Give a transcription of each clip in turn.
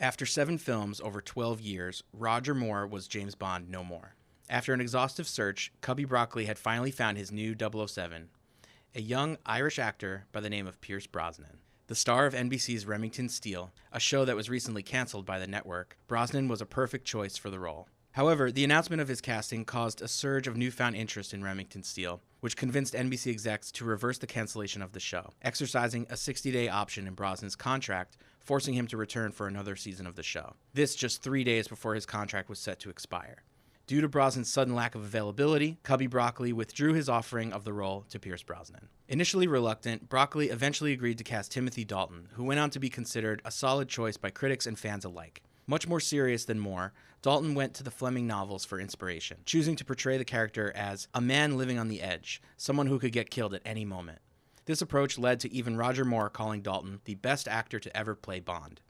After 7 films over 12 years, Roger Moore was James Bond no more. After an exhaustive search, Cubby Broccoli had finally found his new 007, a young Irish actor by the name of Pierce Brosnan. The star of NBC's Remington Steele, a show that was recently canceled by the network, Brosnan was a perfect choice for the role. However, the announcement of his casting caused a surge of newfound interest in Remington Steele, which convinced NBC execs to reverse the cancellation of the show, exercising a 60-day option in Brosnan's contract, forcing him to return for another season of the show. This just 3 days before his contract was set to expire. Due to Brosnan's sudden lack of availability, Cubby Broccoli withdrew his offering of the role to Pierce Brosnan. Initially reluctant, Broccoli eventually agreed to cast Timothy Dalton, who went on to be considered a solid choice by critics and fans alike. Much more serious than Moore, Dalton went to the Fleming novels for inspiration, choosing to portray the character as a man living on the edge, someone who could get killed at any moment. This approach led to even Roger Moore calling Dalton the best actor to ever play Bond.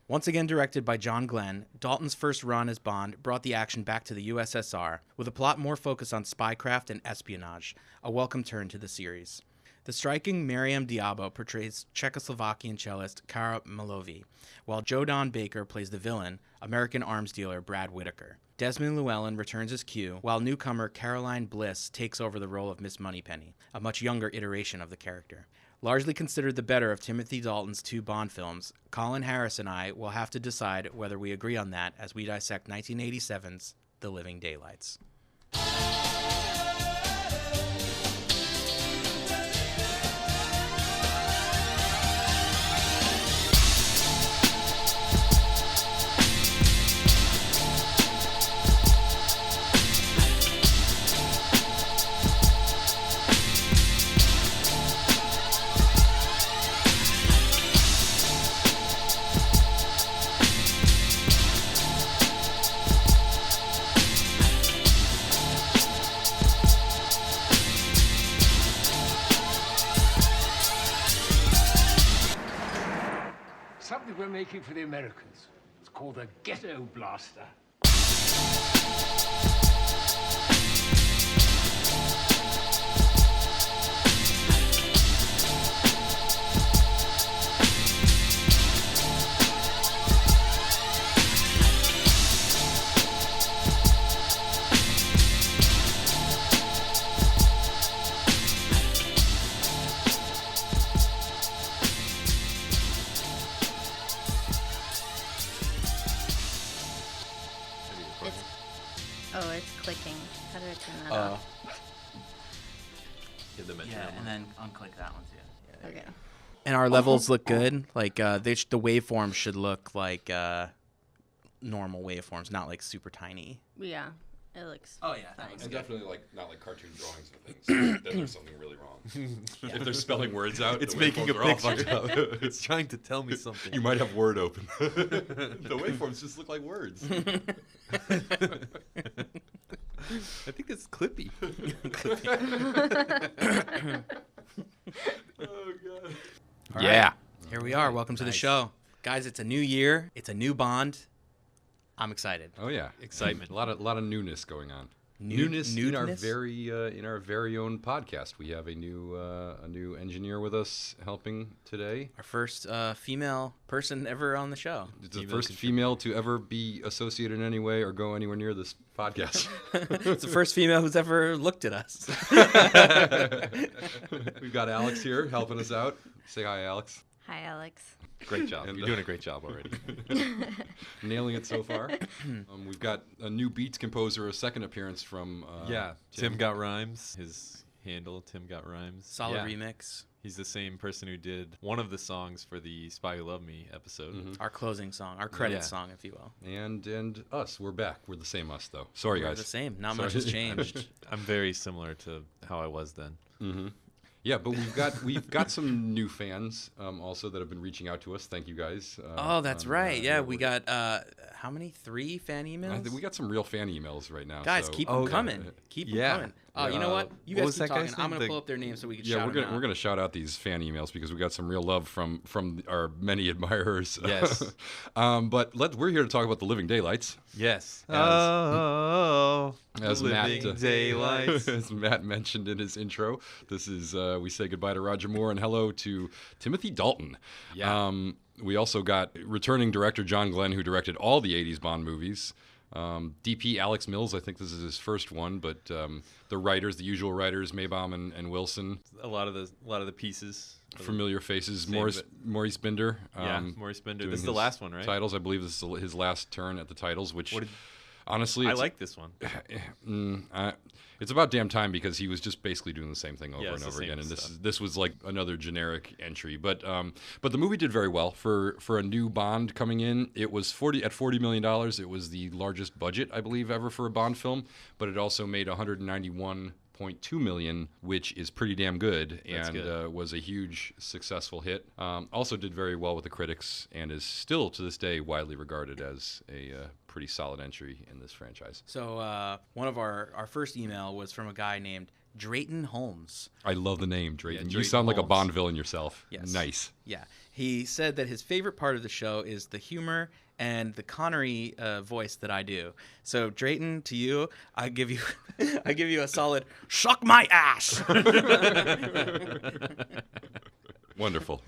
Once again directed by John Glenn, Dalton's first run as Bond brought the action back to the USSR, with a plot more focused on spycraft and espionage, a welcome turn to the series. The striking Miriam Diabo portrays Czechoslovakian cellist Kara Malovi, while Joe Don Baker plays the villain, American arms dealer Brad Whitaker. Desmond Llewellyn returns as Q, while newcomer Caroline Bliss takes over the role of Miss Moneypenny, a much younger iteration of the character. Largely considered the better of Timothy Dalton's 2 Bond films, Colin Harris and I will have to decide whether we agree on that as we dissect 1987's The Living Daylights. Something we're making for the Americans. It's called a ghetto blaster. Clicking. How do I turn that off? Yeah, and then unclick that one too. Okay. And our levels look good. Like the waveforms should look like normal waveforms, not like super tiny. Yeah, it looks. Oh yeah, fine. And definitely like not like cartoon drawings of things. Then there's something really wrong. Yeah. If they're spelling words out, It's the making a waveforms are all fucked picture. up. It's trying to tell me something. You might have Word open. The waveforms just look like words. I think it's Clippy. Oh god. All Yeah. right, here we are. Welcome to the show, guys. It's a new year. It's a new Bond. I'm excited. Oh yeah, Excitement. A lot of newness going on. Nudeness? in our very own podcast. We have a new engineer with us helping today. Our first female person ever on the show. It's the first female to ever be associated in any way or go anywhere near this podcast. It's the first female who's ever looked at us. We've got Alex here helping us out. Say hi, Alex. Hi, Alex. Great job. And, You're doing a great job already. Nailing it so far. We've got a new beats composer, a second appearance from Tim Got Rhymes. His handle, Tim Got Rhymes. Solid Yeah. remix. He's the same person who did one of the songs for the Spy Who Loved Me episode. Mm-hmm. Our closing song, our credit Yeah. song, if you will. And us. We're back. We're the same us, though. Sorry, We're guys. the same. Not Sorry. much has changed. I'm very similar to how I was then. Mm-hmm. Yeah, but we've got some new fans also that have been reaching out to us. Thank you guys. Oh, that's right. Yeah, we got how many? 3 fan I emails? think we got some real fan emails right now. Guys, so- keep them coming. Keep them coming. Oh, you know what? You what guys was keep that talking. guy's I'm name? gonna pull up their names so we can Yeah, shout we're them gonna out. we're gonna shout out these fan emails because we got some real love from our many admirers. Yes. But we're here to talk about The Living Daylights. Yes. As Living Matt, Daylights. as Matt mentioned in his intro, this is we say goodbye to Roger Moore and hello to Timothy Dalton. Yeah. We also got returning director John Glenn, who directed all the '80s Bond movies. DP Alex Mills, I think this is his first one, but the writers, the usual writers, Maybaum and Wilson, A lot of the pieces. familiar faces. Same, Maurice Binder. Maurice Binder. doing This is the his last one, right? Titles, I believe this is his last turn at the titles, which What did- honestly, I it's, like this one. it's about damn time because he was just basically doing the same thing over Yeah, and it's the over same again, and stuff. this was like another generic entry. But the movie did very well for a new Bond coming in. It was $40 million. It was the largest budget, I believe, ever for a Bond film, but it also made $191.2 million, which is pretty damn good, That's and good. was a huge successful hit. Also did very well with the critics, and is still to this day widely regarded as a pretty solid entry in this franchise. So one of our first email was from a guy named Drayton Holmes. I love the name, Drayton. You Drayton sound like a Holmes. Bond villain yourself. Yes. Nice. Yeah. He said that his favorite part of the show is the humor and the Connery voice that I do. So Drayton, to you, I give you a solid suck my ass. Wonderful.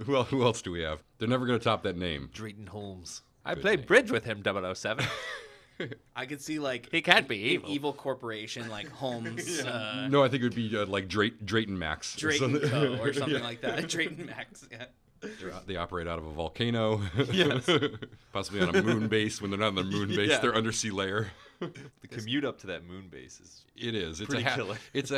Well, who else do we have? They're never going to top that name. Drayton Holmes. I Good played name. bridge with him, 007. I could see like He can't be an evil. evil corporation like Holmes, No, I think it would be like Drayton Max. Drayton Co. or something like that. Drayton Max. Yeah. They operate out of a volcano. Yes. Possibly on a moon base. When they're not on the moon base, Yeah. they're undersea layer. The commute up to that moon base is It is. It's Pretty a killer. it's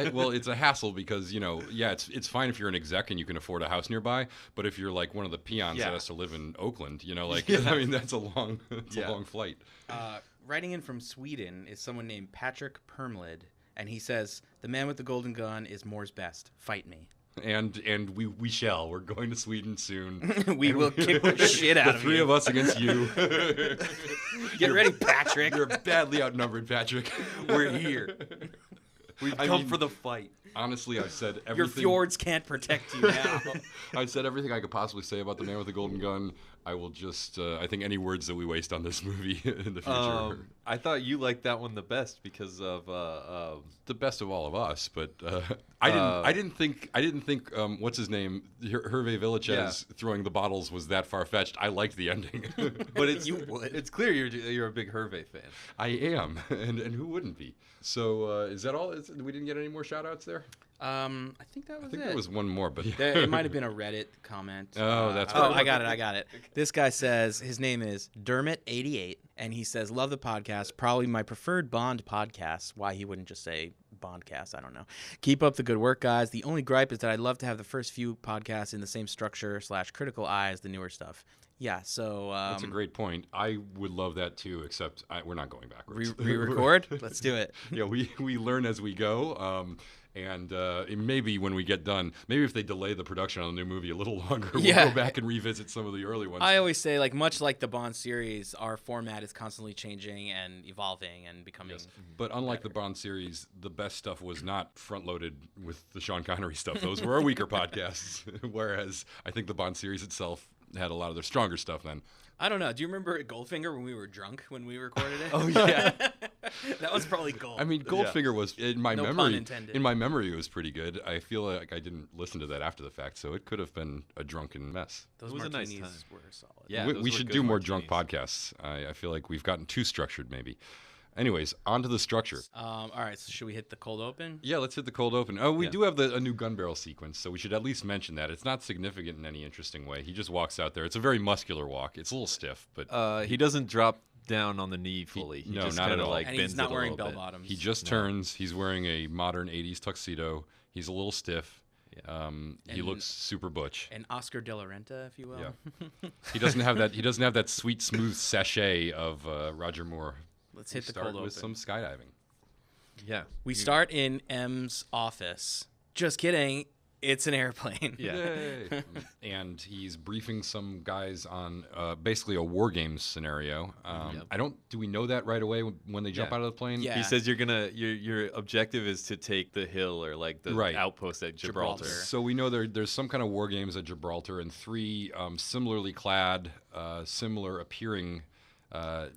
a hassle because it's fine if you're an exec and you can afford a house nearby, but if you're like one of the peons Yeah. that has to live in Oakland, Yeah. I mean that's a long Yeah. long flight. Writing in from Sweden is someone named Patrick Permlid, and he says, "The man with the golden gun is Moore's best. Fight me." And we shall. We're going to Sweden soon. We will kick the shit out The of three you. of us against you. Get ready, Patrick. You're badly outnumbered, Patrick. We're here. We've I come mean, for the fight. Honestly, I've said everything. Your fjords can't protect you now. I've said everything I could possibly say about the man with the golden gun. I will just. I think any words that we waste on this movie in the future, I thought you liked that one the best because of the best of all of us. But I didn't think. What's his name? Hervé Villachez throwing the bottles was that far fetched. I liked the ending. but it's You would. it's clear you're a big Hervé fan. I am, and who wouldn't be? So is that all? We didn't get any more shout outs there? I think that was I think it. there was one more, but It might have been a Reddit comment. Oh, that's Oh, right. I got it. This guy says his name is Dermot88, and he says, "Love the podcast. Probably my preferred Bond podcast." Why he wouldn't just say Bondcast, I don't know. Keep up the good work, guys. The only gripe is that I'd love to have the first few podcasts in the same structure / critical eye as the newer stuff. Yeah, so that's a great point. I would love that too, except we're not going backwards. re-record. Let's do it. Yeah, we learn as we go. And maybe when we get done, maybe if they delay the production on the new movie a little longer, we'll Yeah. go back and revisit some of the early ones. I always say, like, much like the Bond series, our format is constantly changing and evolving and becoming. Yes. But unlike the Bond series, the best stuff was not front-loaded with the Sean Connery stuff. Those were our weaker podcasts. Whereas I think the Bond series itself had a lot of their stronger stuff then. I don't know. Do you remember Goldfinger when we were drunk when we recorded it? Oh yeah. That was probably gold. I mean, Goldfinger was in my No pun memory. intended. In my memory, it was pretty good. I feel like I didn't listen to that after the fact, so it could have been a drunken mess. those it was a nice martinis time. were solid. Yeah, we those we were should good do more drunk martinis. podcasts. I feel like we've gotten too structured, maybe. Anyways, on to the structure. All right. So should we hit the cold open? Yeah, let's hit the cold open. Oh, we Yeah. do have a new gun barrel sequence, so we should at least mention that. It's not significant in any interesting way. He just walks out there. It's a very muscular walk. It's a little stiff, but He doesn't drop down on the knee fully. He no, just not at kinda, all. like And bends he's not it a wearing little bell bit. bottoms. he just turns. He's wearing a modern 80s tuxedo. He's a little stiff. He And- looks super butch. An Oscar de la Renta, if you will. Yeah. He doesn't have that. He doesn't have that sweet, smooth sachet of Roger Moore. Let's We hit the start cold with open. some skydiving. Yeah. We start in M's office. Just kidding. It's an airplane. Yeah. Yay. And he's briefing some guys on basically a war games scenario. Do we know that right away when they jump out of the plane? Yeah. He says your objective is to take the hill or like the outpost at Gibraltar. So we know there's some kind of war games at Gibraltar, and 3 similarly clad, similar appearing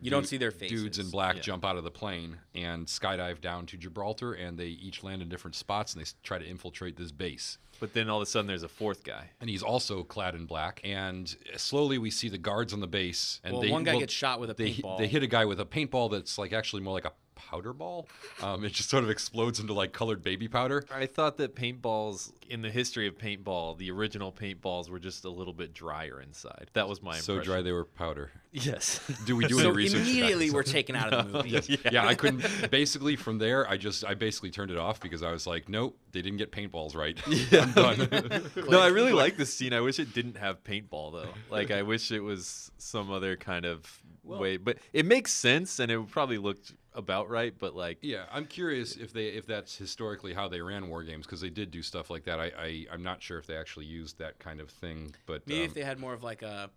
You don't see their faces. dudes in black jump out of the plane and skydive down to Gibraltar, and they each land in different spots, and they try to infiltrate this base. But then all of a sudden there's a 4th guy. And he's also clad in black. And slowly we see the guards on the base. And one guy gets shot with a paintball. They hit a guy with a paintball that's like actually more like a powder ball. It just sort of explodes into like colored baby powder. I thought that paintballs, in the history of paintball, the original paintballs were just a little bit drier inside. That was my impression. So dry they were powder. Yes. Do we do so any research? immediately we're taken out of the movie. Yes. Yeah, I couldn't. Basically, from there, I basically turned it off because I was like, nope, they didn't get paintballs right. I'm done. No, I really like this scene. I wish it didn't have paintball though. Like I wish it was some other kind of way. But it makes sense, and it would probably look about right. But like, yeah, I'm curious if that's historically how they ran war games, because they did do stuff like that. I'm not sure if they actually used that kind of thing, but maybe if they had more of like a.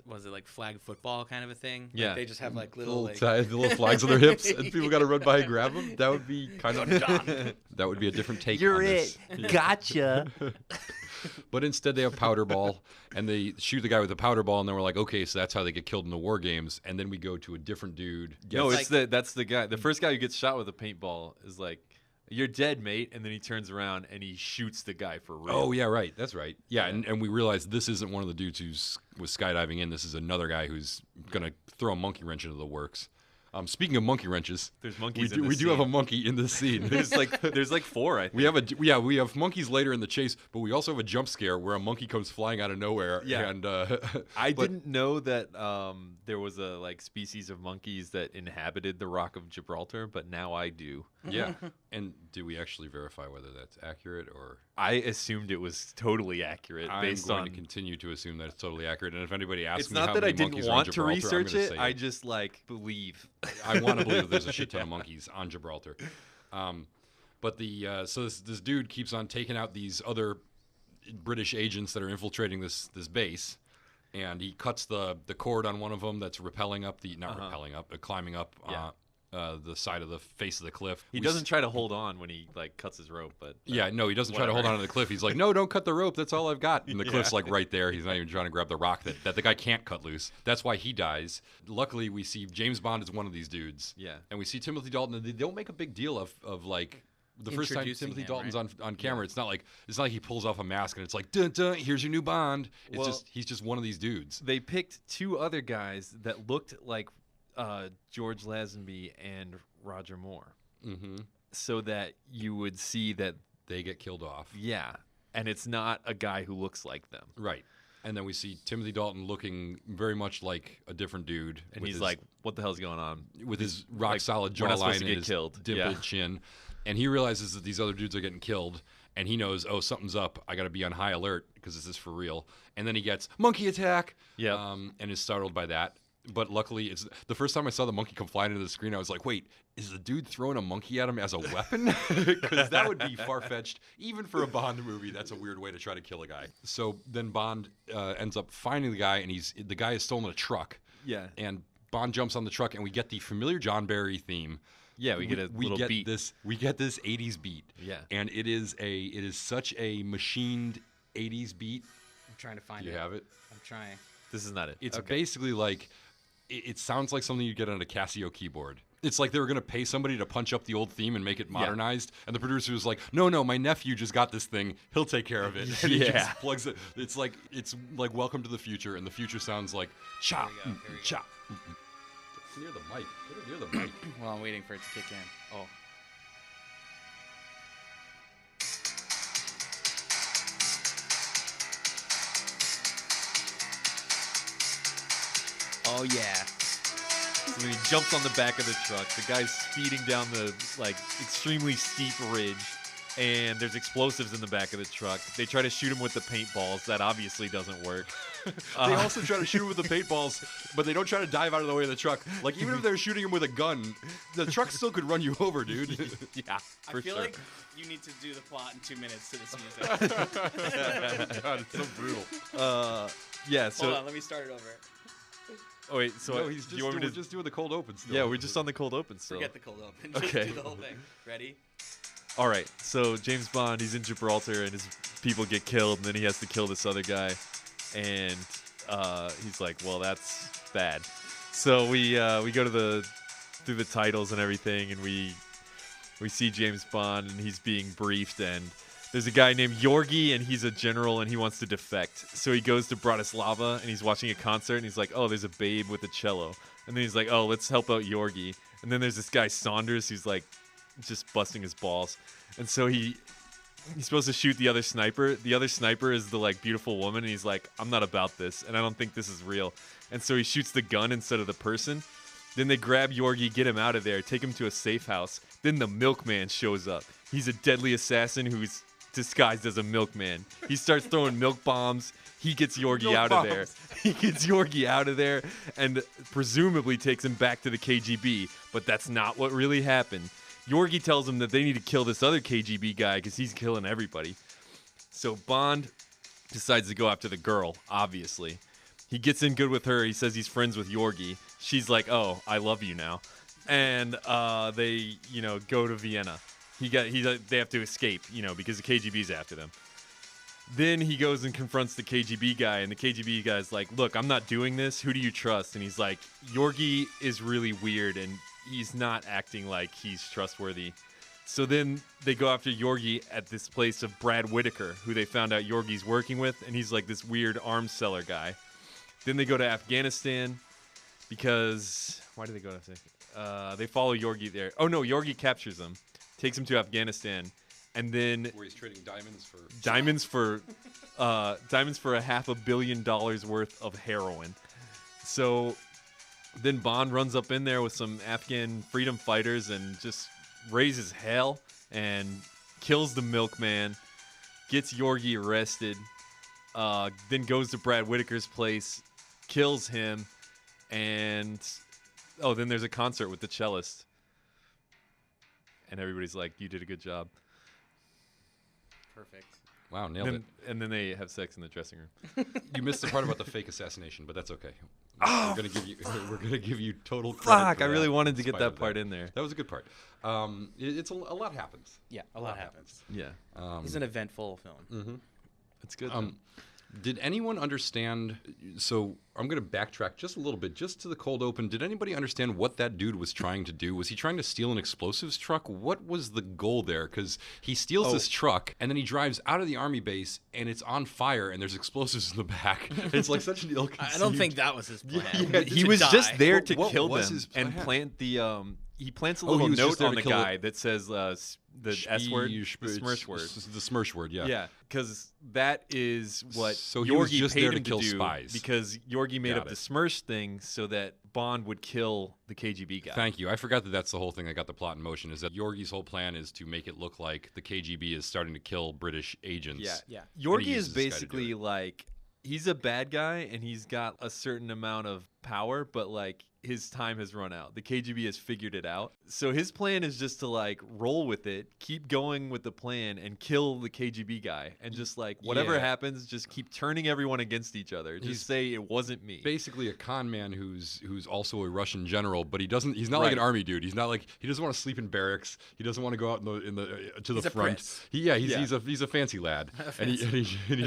Was it like flag football kind of a thing? Yeah. Like they just have like little the little flags on their hips, and people got to run by and grab them. That would be kind of that would be a different take. You're on it. this. Gotcha. But instead, they have powder ball, and they shoot the guy with the powder ball, and then we're like, okay, so that's how they get killed in the war games. And then we go to a different dude. No, that's the guy. The first guy who gets shot with a paintball is like, "You're dead, mate," and then he turns around and he shoots the guy for real. Oh yeah, right. That's right. Yeah, and we realize this isn't one of the dudes who was skydiving in. This is another guy who's gonna throw a monkey wrench into the works. Speaking of monkey wrenches, there's monkeys. We do have a monkey in this scene. there's like 4. I think. We have monkeys later in the chase, but we also have a jump scare where a monkey comes flying out of nowhere. Yeah. And I didn't know that there was a like species of monkeys that inhabited the Rock of Gibraltar, but now I do. Yeah. And do we actually verify whether that's accurate, or? I assumed it was totally accurate. I'm based going on... to continue to assume that it's totally accurate. And if anybody asks it's me not how that many I didn't monkeys are on want to Gibraltar, research I'm gonna it. say I just like believe. I want to believe that there's a shit ton of monkeys on Gibraltar. But so this dude keeps on taking out these other British agents that are infiltrating this base, and he cuts the cord on one of them that's climbing up the side of the face of the cliff. He doesn't try to hold on when he like cuts his rope, but he doesn't try to hold on to the cliff. He's like, no, don't cut the rope. That's all I've got. And the cliff's like right there. He's not even trying to grab the rock that the guy can't cut loose. That's why he dies. Luckily, we see James Bond is one of these dudes. Yeah. And we see Timothy Dalton, and they don't make a big deal of like the first time Introducing Timothy him, Dalton's right? on camera. It's not like he pulls off a mask and it's like, dun dun, here's your new Bond. It's he's just one of these dudes. They picked 2 other guys that looked like George Lazenby and Roger Moore, so that you would see that they get killed off. Yeah, and it's not a guy who looks like them. Right. And then we see Timothy Dalton looking very much like a different dude. And he's like, what the hell's going on? With his rock-solid we're not supposed jawline to and get his killed. dimpled chin. And he realizes that these other dudes are getting killed. And he knows, oh, something's up. I got to be on high alert because this is for real. And then he gets monkey attack. Yeah. And is startled by that. But luckily, it's the first time I saw the monkey come flying into the screen, I was like, wait, is the dude throwing a monkey at him as a weapon? Because that would be far-fetched. Even for a Bond movie, that's a weird way to try to kill a guy. So then Bond ends up finding the guy, and the guy has stolen a truck. Yeah. And Bond jumps on the truck, and we get the familiar John Barry theme. Yeah, we get a little beat. We get this 80s beat. Yeah. And it is such a machined 80s beat. I'm trying to find it. You have it? I'm trying. This is not it. It's basically like, it sounds like something you get on a Casio keyboard. It's like they were going to pay somebody to punch up the old theme and make it modernized. Yeah. And the producer was like, no, my nephew just got this thing. He'll take care of it. And he just plugs it. It's like Welcome to the Future. And the future sounds like, cha, cha. Get near the mic. Get it near the mic. Well, I'm waiting for it to kick in. Oh. Oh, yeah. So when he jumps on the back of the truck, the guy's speeding down the, like, extremely steep ridge. and there's explosives in the back of the truck. They try to shoot him with the paintballs. That obviously doesn't work. They also try to shoot him with the paintballs, but they don't try to dive out of the way of the truck. Like, even if they're shooting him with a gun, the truck still could run you over, dude. Yeah, I feel like you need to do the plot in 2 minutes to this music. God, it's so brutal. Yeah, so... Hold on, let me start it over. Oh, wait, so No, he's do you want me to... just doing the cold open still. Yeah, we're just on the cold open still. Forget the cold open. Just Okay. do the whole thing. Ready? All right, so James Bond, he's in Gibraltar, and his people get killed, and then he has to kill this other guy, and he's like, well, that's bad. So we go to through the titles and everything, and we see James Bond, and he's being briefed, and there's a guy named Yorgi, and he's a general, and he wants to defect. So he goes to Bratislava, and he's watching a concert, and he's like, oh, there's a babe with a cello. And then he's like, oh, let's help out Yorgi. And then there's this guy, Saunders, who's like just busting his balls. And so he's supposed to shoot the other sniper. The other sniper is the like beautiful woman, and he's like, I'm not about this, and I don't think this is real. And so he shoots the gun instead of the person. Then they grab Yorgi, get him out of there, take him to a safe house. Then the milkman shows up. He's a deadly assassin who's disguised as a milkman. He starts throwing milk bombs. He gets Yorgi out of there. He gets Yorgi out of there and presumably takes him back to the KGB. But that's not what really happened. Yorgi tells him that they need to kill this other KGB guy because he's killing everybody. So Bond decides to go after the girl, obviously. He gets in good with her. He says he's friends with Yorgi. She's like, oh, I love you now. And they, go to Vienna. They have to escape, because the KGB's after them. Then he goes and confronts the KGB guy, and the KGB guy's like, look, I'm not doing this. Who do you trust? And he's like, Yorgi is really weird, and he's not acting like he's trustworthy. So then they go after Yorgi at this place of Brad Whitaker, who they found out Yorgi's working with, and he's like this weird arms seller guy. Then they go to Afghanistan because... Why do they go to Afghanistan? They follow Yorgi there. Oh, no, Yorgi captures them, takes him to Afghanistan, and then... Where he's trading diamonds for... Diamonds for $500 million worth of heroin. So then Bond runs up in there with some Afghan freedom fighters and just raises hell and kills the milkman, gets Yorgi arrested, then goes to Brad Whitaker's place, kills him, and then there's a concert with the cellist. And everybody's like, you did a good job. Perfect. Wow, nailed it. And then they have sex in the dressing room. You missed the part about the fake assassination, but that's okay. We're gonna give you total credit. Fuck! For I really that, wanted to in get spite that of part in there. That was a good part. It's a lot happens. Yeah, a lot happens. Yeah, It's an eventful film. Mm-hmm. it's good. Did anyone understand? So I'm going to backtrack just a little bit, just to the cold open. Did anybody understand what that dude was trying to do? Was he trying to steal an explosives truck? What was the goal there? Because he steals this truck, and then he drives out of the army base, and it's on fire, and there's explosives in the back. It's like such an ill-conceived... I don't think that was his plan. Yeah, He was just there to What kill was them his and plan? plant the. He plants a Oh, little he was note just there on to the kill guy it. that says the S word, the Smirch word. The Smirch word, yeah. Yeah, because that is what So he was Yorgi just paid there to him kill do spies. because Yorgi made Got up it. the Smirch thing so that Bond would kill the KGB guy. Thank you. I forgot that that's the whole thing that got the plot in motion, is that Yorgi's whole plan is to make it look like the KGB is starting to kill British agents. Yeah, Yeah. And Yorgi he is uses this guy to do basically it. like he's a bad guy and he's got a certain amount of power, but like his time has run out. The KGB has figured it out. So his plan is just to like roll with it, keep going with the plan and kill the KGB guy and just like whatever Yeah. happens, just keep turning everyone against each other. Just He's say it wasn't me. Basically a con man who's also a Russian general, but he's not like an Right. army dude. He's not like, he doesn't want to sleep in barracks. He doesn't want to go out to the He's a front. prince. He's a fancy lad. And he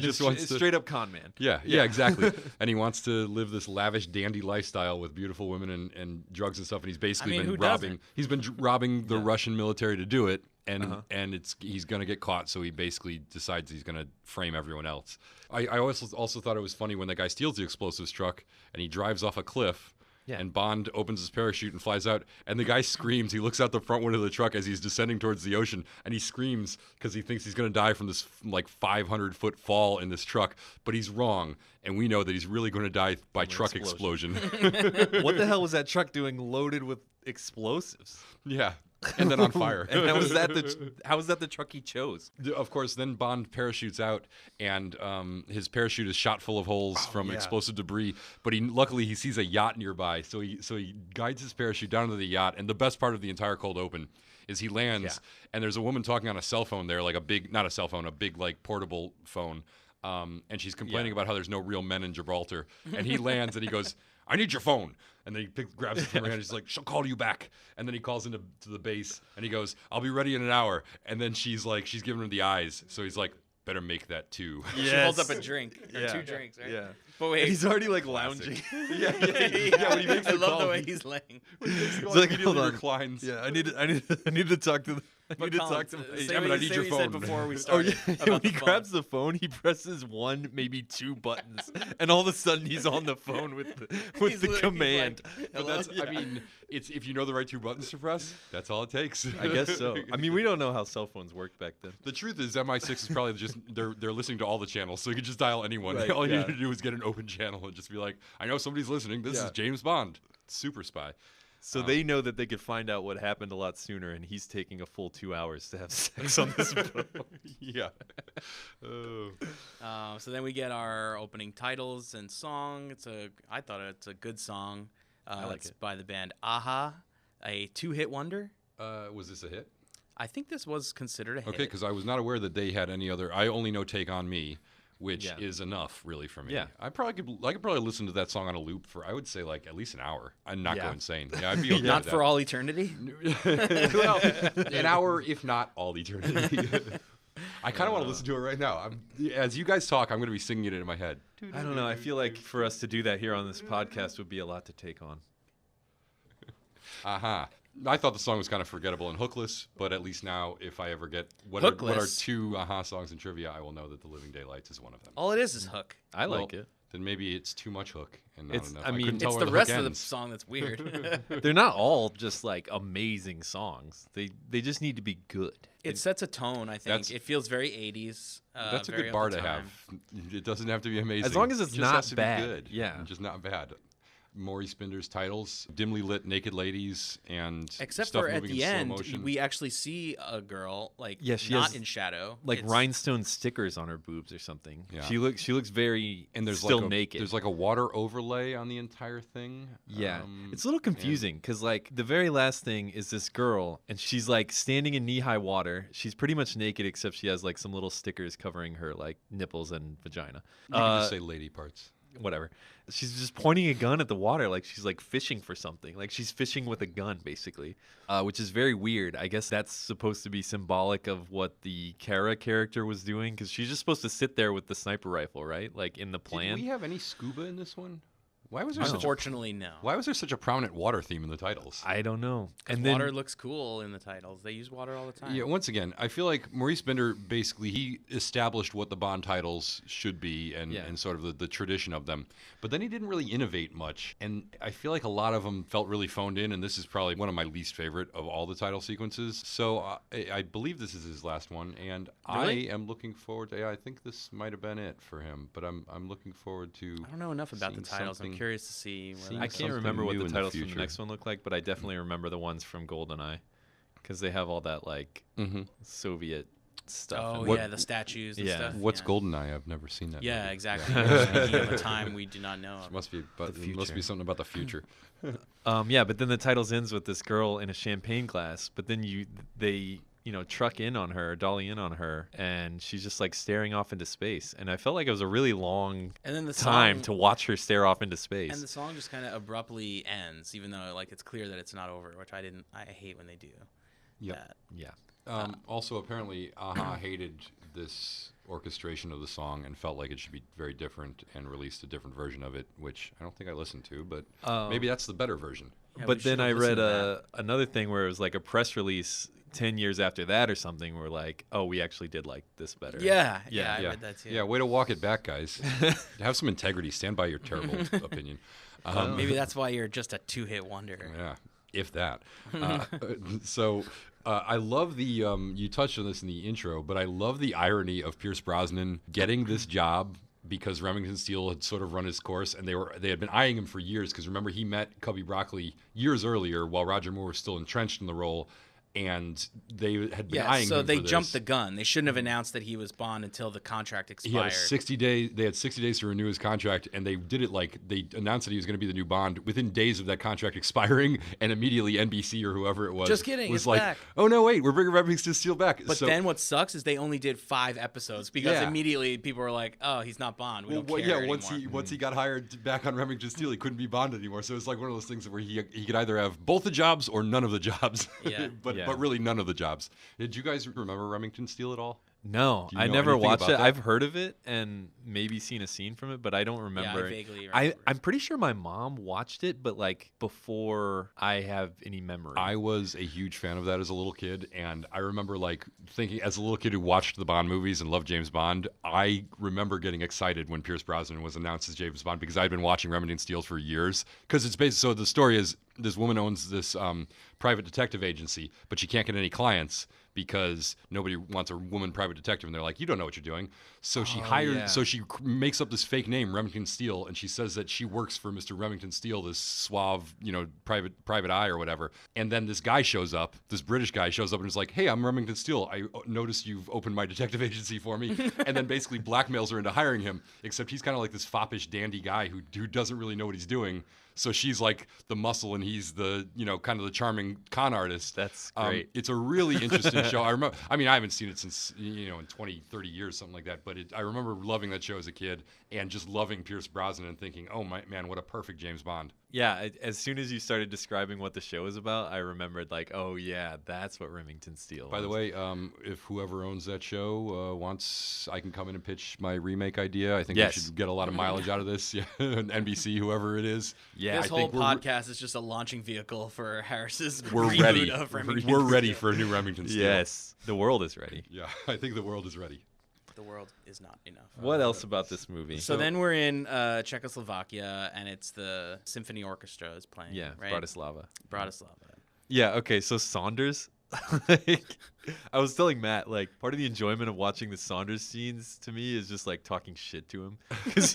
just wants to straight up con man. Yeah, exactly. And he wants to live this lavish dandy lifestyle with beautiful women and drugs and stuff. And he's basically who been robbing. doesn't? He's been robbing the Russian military to do it, and Uh-huh. he's gonna get caught. So he basically decides he's gonna frame everyone else. I also thought it was funny when the guy steals the explosives truck and he drives off a cliff. Yeah. And Bond opens his parachute and flies out, and the guy screams. He looks out the front window of the truck as he's descending towards the ocean, and he screams because he thinks he's going to die from this like 500-foot fall in this truck. But he's wrong, and we know that he's really going to die by truck explosion. What the hell was that truck doing loaded with explosives? Yeah. and then on fire. And how is that the truck he chose? Of course, then Bond parachutes out, and his parachute is shot full of holes from explosive debris. But luckily he sees a yacht nearby, so he guides his parachute down to the yacht. And the best part of the entire cold open is he lands, and there's a woman talking on a cell phone there, like a big, not a cell phone, a big like portable phone, and she's complaining about how there's no real men in Gibraltar. And he lands and he goes, "I need your phone." And then he grabs it from her hand. He's like, "She'll call you back." And then he calls into the base and he goes, "I'll be ready in an hour." And then she's giving him the eyes. So he's like, "Better make that 2." She holds up a drink or Yeah. 2 drinks, right? Yeah. But wait, And he's already like lounging. yeah, when he makes I the love call, the way he's laying. He's like, immediately hold on. reclines. Yeah, I need to talk to. I need to talk to. Damn it, I need your phone. Said before we Oh started yeah, about when he the phone. grabs the phone, he presses 1, maybe 2 buttons, and all of a sudden he's on the phone with the He's command. like, But "Hello?" that's, I mean, it's if you know the right 2 buttons to press, that's all it takes. I guess so. I mean, we don't know how cell phones worked back then. The truth is, MI6 is probably just they're listening to all the channels, so you can just dial anyone. Right, All you yeah. need to do is get an open channel and just be like, "I know somebody's listening. This is James Bond, super spy." So they know that they could find out what happened a lot sooner, and he's taking a full 2 hours to have sex on this boat. Yeah. Oh. So then we get our opening titles and song. I thought it's a good song. like It's it. by the band Aha, a 2-hit wonder. Was this a hit? I think this was considered a hit. Okay, because I was not aware that they had any other. I only know "Take on Me," which Yeah. is enough really for me. Yeah. I could probably listen to that song on a loop for, I would say, like at least an hour and not go Yeah. insane. Yeah, I'd be okay Not with for that. all eternity. Well, an hour, if not all eternity. I kind of want to listen to it right now. As you guys talk, I'm going to be singing it in my head. I don't know. I feel like for us to do that here on this podcast would be a lot to take on. Aha. I thought the song was kind of forgettable and hookless, but at least now, if I ever get what are Hookless? 2 Aha songs in trivia, I will know that "The Living Daylights" is one of them. All it is Hook. I Well, like it. Then maybe it's too much hook and not It's- enough. I mean, couldn't tell It's where the hook rest of the ends. song that's weird. They're not all just like amazing songs. They just need to be good. It sets a tone, I think. That's- It feels very 80s. That's a very good of bar the to time. have. It doesn't have to be amazing. As long as it's It just not has to bad. Be good. Yeah. Just not bad. Maurice Binder's titles: "Dimly Lit Naked Ladies" and Except stuff for at moving the in slow end, motion. we actually see a girl, like, Yeah, she not has, in shadow. Like It's- rhinestone stickers on her boobs or something. Yeah. She looks very and there's still like naked. There's like a water overlay on the entire thing. Yeah, it's a little confusing because like the very last thing is this girl and she's like standing in knee-high water. She's pretty much naked except she has like some little stickers covering her like nipples and vagina. You can just say lady parts. Whatever. She's just pointing a gun at the water like she's like fishing for something. Like she's fishing with a gun basically, which is very weird. I guess that's supposed to be symbolic of what the Kara character was doing because she's just supposed to sit there with the sniper rifle, right? Like in the plan. Did we have any scuba in this one? Why was there such a, Unfortunately, no. why was there such a prominent water theme in the titles? I don't know. And water looks cool in the titles. They use water all the time. Yeah, once again, I feel like Maurice Binder basically he established what the Bond titles should be and sort of the tradition of them. But then he didn't really innovate much. And I feel like a lot of them felt really phoned in, and this is probably one of my least favorite of all the title sequences. So I believe this is his last one, and Really? I am looking forward to I think this might have been it for him, but I'm looking forward to I don't know enough about the seeing titles. I'm something- curious to see. Where seeing that I goes. can't something remember what new the in the titles from the future. next one look like, but I definitely remember the ones from GoldenEye because they have all that like Soviet stuff. Oh, in it. yeah, the statues and Yeah. stuff. What's yeah. GoldenEye? I've never seen that. Yeah, movie. exactly. Speaking of a time we do not know of. Must be, but The it must be future. something about the future. Yeah, but then the titles ends with this girl in a champagne glass, but then they truck in on her, dolly in on her, and she's just like staring off into space. And I felt like it was a really long And then the time song, to watch her stare off into space. and the song just kind of abruptly ends, even though like it's clear that it's not over, which I hate when they do Yep. that. Yeah. Also, apparently, Aha hated this orchestration of the song and felt like it should be very different and released a different version of it, which I don't think I listened to, but maybe that's the better version. Yeah, But we then should've I listened read to that. another thing where it was like a press release 10 years after that or something where like, oh, we actually did like this better. Yeah, Yeah, I yeah. read that too. Yeah, way to walk it back, guys. Have some integrity. Stand by your terrible opinion. Maybe that's why you're just a two-hit wonder. Yeah, if that. So I love the, you touched on this in the intro, but I love the irony of Pierce Brosnan getting this job because Remington Steele had sort of run his course, and they had been eyeing him for years. Because remember, he met Cubby Broccoli years earlier while Roger Moore was still entrenched in the role, and they had been Yeah, eyeing so him they for jumped this. the gun. They shouldn't have announced that he was Bond until the contract He expired. had a 60 day. They had 60 days to renew his contract, and they did it like they announced that he was going to be the new Bond within days of that contract expiring, and immediately NBC or whoever it was Just kidding, was it's like, back. "Oh no, wait, we're bringing Remington Steele back." But so, then what sucks is they only did 5 episodes because Yeah. immediately people were like, "Oh, he's not Bond. We don't care yeah, anymore." once he got hired back on Remington Steele, he couldn't be Bond anymore. So it's like one of those things where he could either have both the jobs or none of the jobs. Yeah. but really none of the jobs. Did you guys remember Remington Steele at all? No, Do you I know never anything watched about it. that? I've heard of it and maybe seen a scene from it, but I don't remember. vaguely remember. I'm pretty sure my mom watched it, but like before I have any memory. I was a huge fan of that as a little kid, and I remember like thinking, as a little kid who watched the Bond movies and loved James Bond, I remember getting excited when Pierce Brosnan was announced as James Bond because I'd been watching Remington Steele for years. Because it's based. So the story is this woman owns this private detective agency, but she can't get any clients because nobody wants a woman private detective, and they're like, you don't know what you're doing. So she makes up this fake name, Remington Steele, and she says that she works for Mr. Remington Steele, this suave, private eye or whatever. And then this guy shows up, this British guy shows up and is like, hey, I'm Remington Steele. I noticed you've opened my detective agency for me. And then basically blackmails her into hiring him, except he's kind of like this foppish dandy guy who doesn't really know what he's doing. So she's like the muscle and he's the, kind of the charming con artist. That's great. It's a really interesting show. I haven't seen it since, in 20, 30 years, something like that. But I remember loving that show as a kid and just loving Pierce Brosnan and thinking, oh, man, what a perfect James Bond. Yeah, as soon as you started describing what the show is about, I remembered like, oh yeah, that's what Remington Steele By the was. way, if whoever owns that show wants, I can come in and pitch my remake idea. I think we should get a lot of mileage out of this. Yeah, NBC, whoever it is. Yeah, This whole podcast is just a launching vehicle for Harris's We're reboot ready. of Remington We're ready Steele. for a new Remington Steele. Yes, the world is ready. Yeah, I think the world is ready. The world is not enough. What else about this movie? So then we're in Czechoslovakia, and it's the symphony orchestra is playing. Yeah, right? Bratislava. Bratislava. Yeah, okay, so Saunders, like, I was telling Matt, like, part of the enjoyment of watching the Saunders scenes to me is just like talking shit to him. Because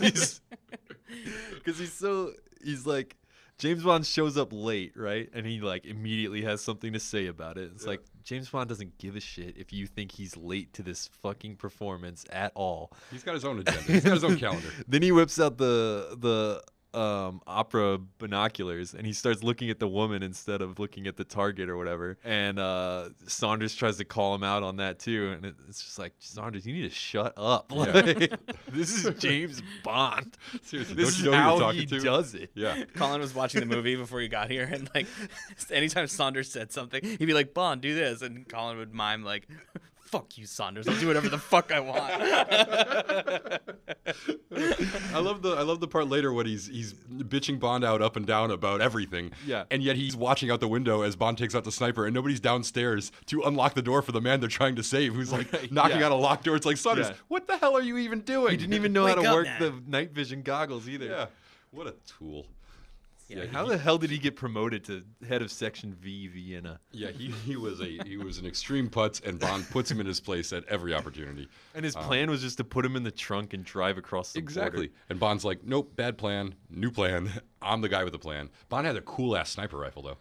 he's like, James Bond shows up late, right? And he like immediately has something to say about it. It's like, James Bond doesn't give a shit if you think he's late to this fucking performance at all. He's got his own agenda. He's got his own calendar. Then he whips out the opera binoculars and he starts looking at the woman instead of looking at the target or whatever. And Saunders tries to call him out on that too. And it's just like, Saunders, you need to shut up. Like, this is James Bond. Seriously, This don't is you know who how you're talking he to? does it. Yeah. Colin was watching the movie before he got here, and like, anytime Saunders said something, he'd be like, "Bond, do this," and Colin would mime like, "Fuck you, Saunders. I'll do whatever the fuck I want." I love the part later when he's bitching Bond out up and down about everything. Yeah. And yet he's watching out the window as Bond takes out the sniper, and nobody's downstairs to unlock the door for the man they're trying to save, who's like knocking out a locked door. It's like, Saunders, what the hell are you even doing? He didn't even know how Wake to up, work man. the night vision goggles either. Yeah. What a tool. Yeah, How the hell did he get promoted to head of Section V, Vienna? Yeah, he was an extreme putz, and Bond puts him in his place at every opportunity. And his plan was just to put him in the trunk and drive across the Exactly. border. And Bond's like, nope, bad plan, new plan. I'm the guy with the plan. Bond had a cool ass sniper rifle though.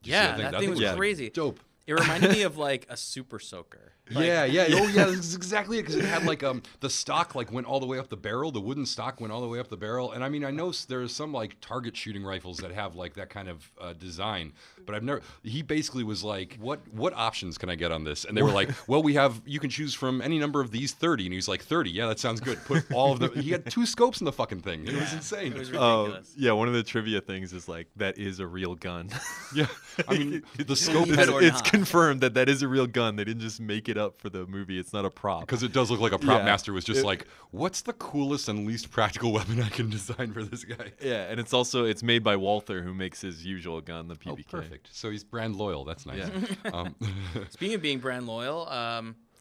Did you see that thing was crazy. Dope. It reminded me of like a Super Soaker. Like, Yeah. Oh, yeah. That's exactly it. Because it had like the stock like went all the way up the barrel. The wooden stock went all the way up the barrel. And I mean, I know there's some like target shooting rifles that have like that kind of design. But I've never. He basically was like, what options can I get on this? And they were like, well, you can choose from any number of these 30. And he was like, 30. Yeah, that sounds good. Put all of them. He had 2 scopes in the fucking thing. It was insane. It was Oh, ridiculous. yeah, one of the trivia things is like, that is a real gun. Yeah. I mean, the scope Believe had it or It's not. confirmed that is a real gun. They didn't just make it up for the movie. It's not a prop. because it does look like a prop Yeah. master was just like, what's the coolest and least practical weapon I can design for this guy? Yeah, and it's made by Walther, who makes his usual gun, the Oh, PBK. perfect. So he's brand loyal. That's nice. Yeah. Speaking of being brand loyal,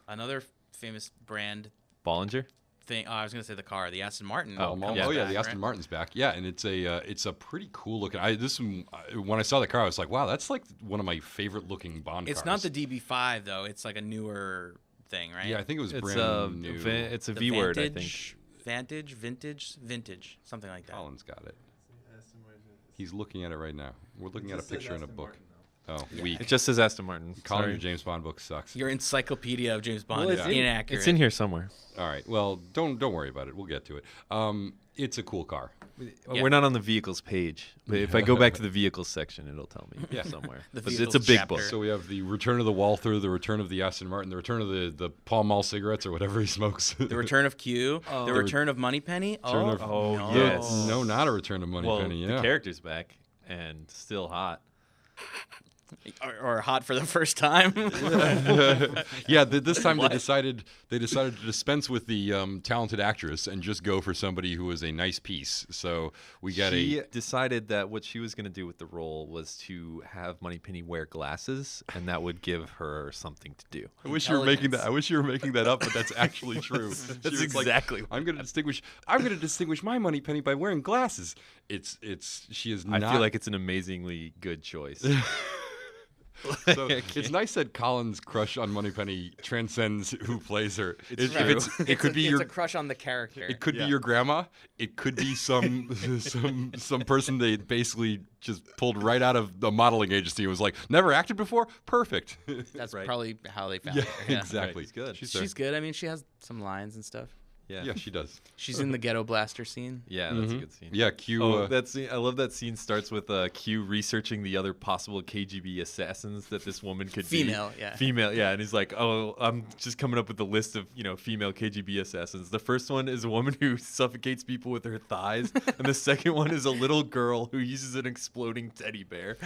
another famous brand Bollinger? thing. Oh, I was gonna say the car, the Aston Martin. Oh, comes yeah. The back, Aston right? Martin's back. Yeah, and it's a pretty cool looking. When I saw the car, I was like, wow, that's like one of my favorite looking Bond It's cars. not the DB5 though. It's like a newer thing, right? Yeah, I think it was It's brand new. it's a The V word, I Vantage- think. vintage, something like that. Colin's got it. He's looking at it right now. We're looking at a picture in a book. Oh, weak. It just says Aston Martin. Calling Sorry. your James Bond book sucks. Your encyclopedia of James Bond Well, is it's inaccurate. It's in here somewhere. All right. Well, don't worry about it. We'll get to it. It's a cool car. Yeah. We're not on the vehicles page, but if I go back to the vehicles section, it'll tell me somewhere. The But it's vehicles a big chapter. book. So we have the return of the Walther, the return of the Aston Martin, the return of the Pall Mall cigarettes or whatever he smokes. The return of Q, the return of Moneypenny. Return of- Oh, no. yes. No, not a return of Well, Moneypenny. the Yeah. character's back and still hot. Or hot for the first time. Yeah. This time they decided to dispense with the talented actress and just go for somebody who was a nice piece. So we get She decided that what she was going to do with the role was to have Moneypenny wear glasses, and that would give her something to do. I wish you were making that. I wish you were making that up, but that's actually true. That's She was like, exactly I'm going to distinguish my Moneypenny by wearing glasses. She is not. I feel like it's an amazingly good choice. So it's nice that Colin's crush on Moneypenny transcends who plays her. It could be it's a crush on the character. It could be your grandma. It could be some person they basically just pulled right out of the modeling agency and was like, never acted before? Perfect. That's Right. probably how they found Yeah, her. Yeah. exactly. Right, it's good. She's good. I mean, she has some lines and stuff. Yeah, she does. She's in the ghetto blaster scene. Yeah, that's a good scene. Yeah, Q. Oh, that scene! I love that scene. Starts with Q researching the other possible KGB assassins that this woman could Female, be. yeah. Female, yeah. And he's like, "Oh, I'm just coming up with a list of female KGB assassins. The first one is a woman who suffocates people with her thighs, and the second one is a little girl who uses an exploding teddy bear."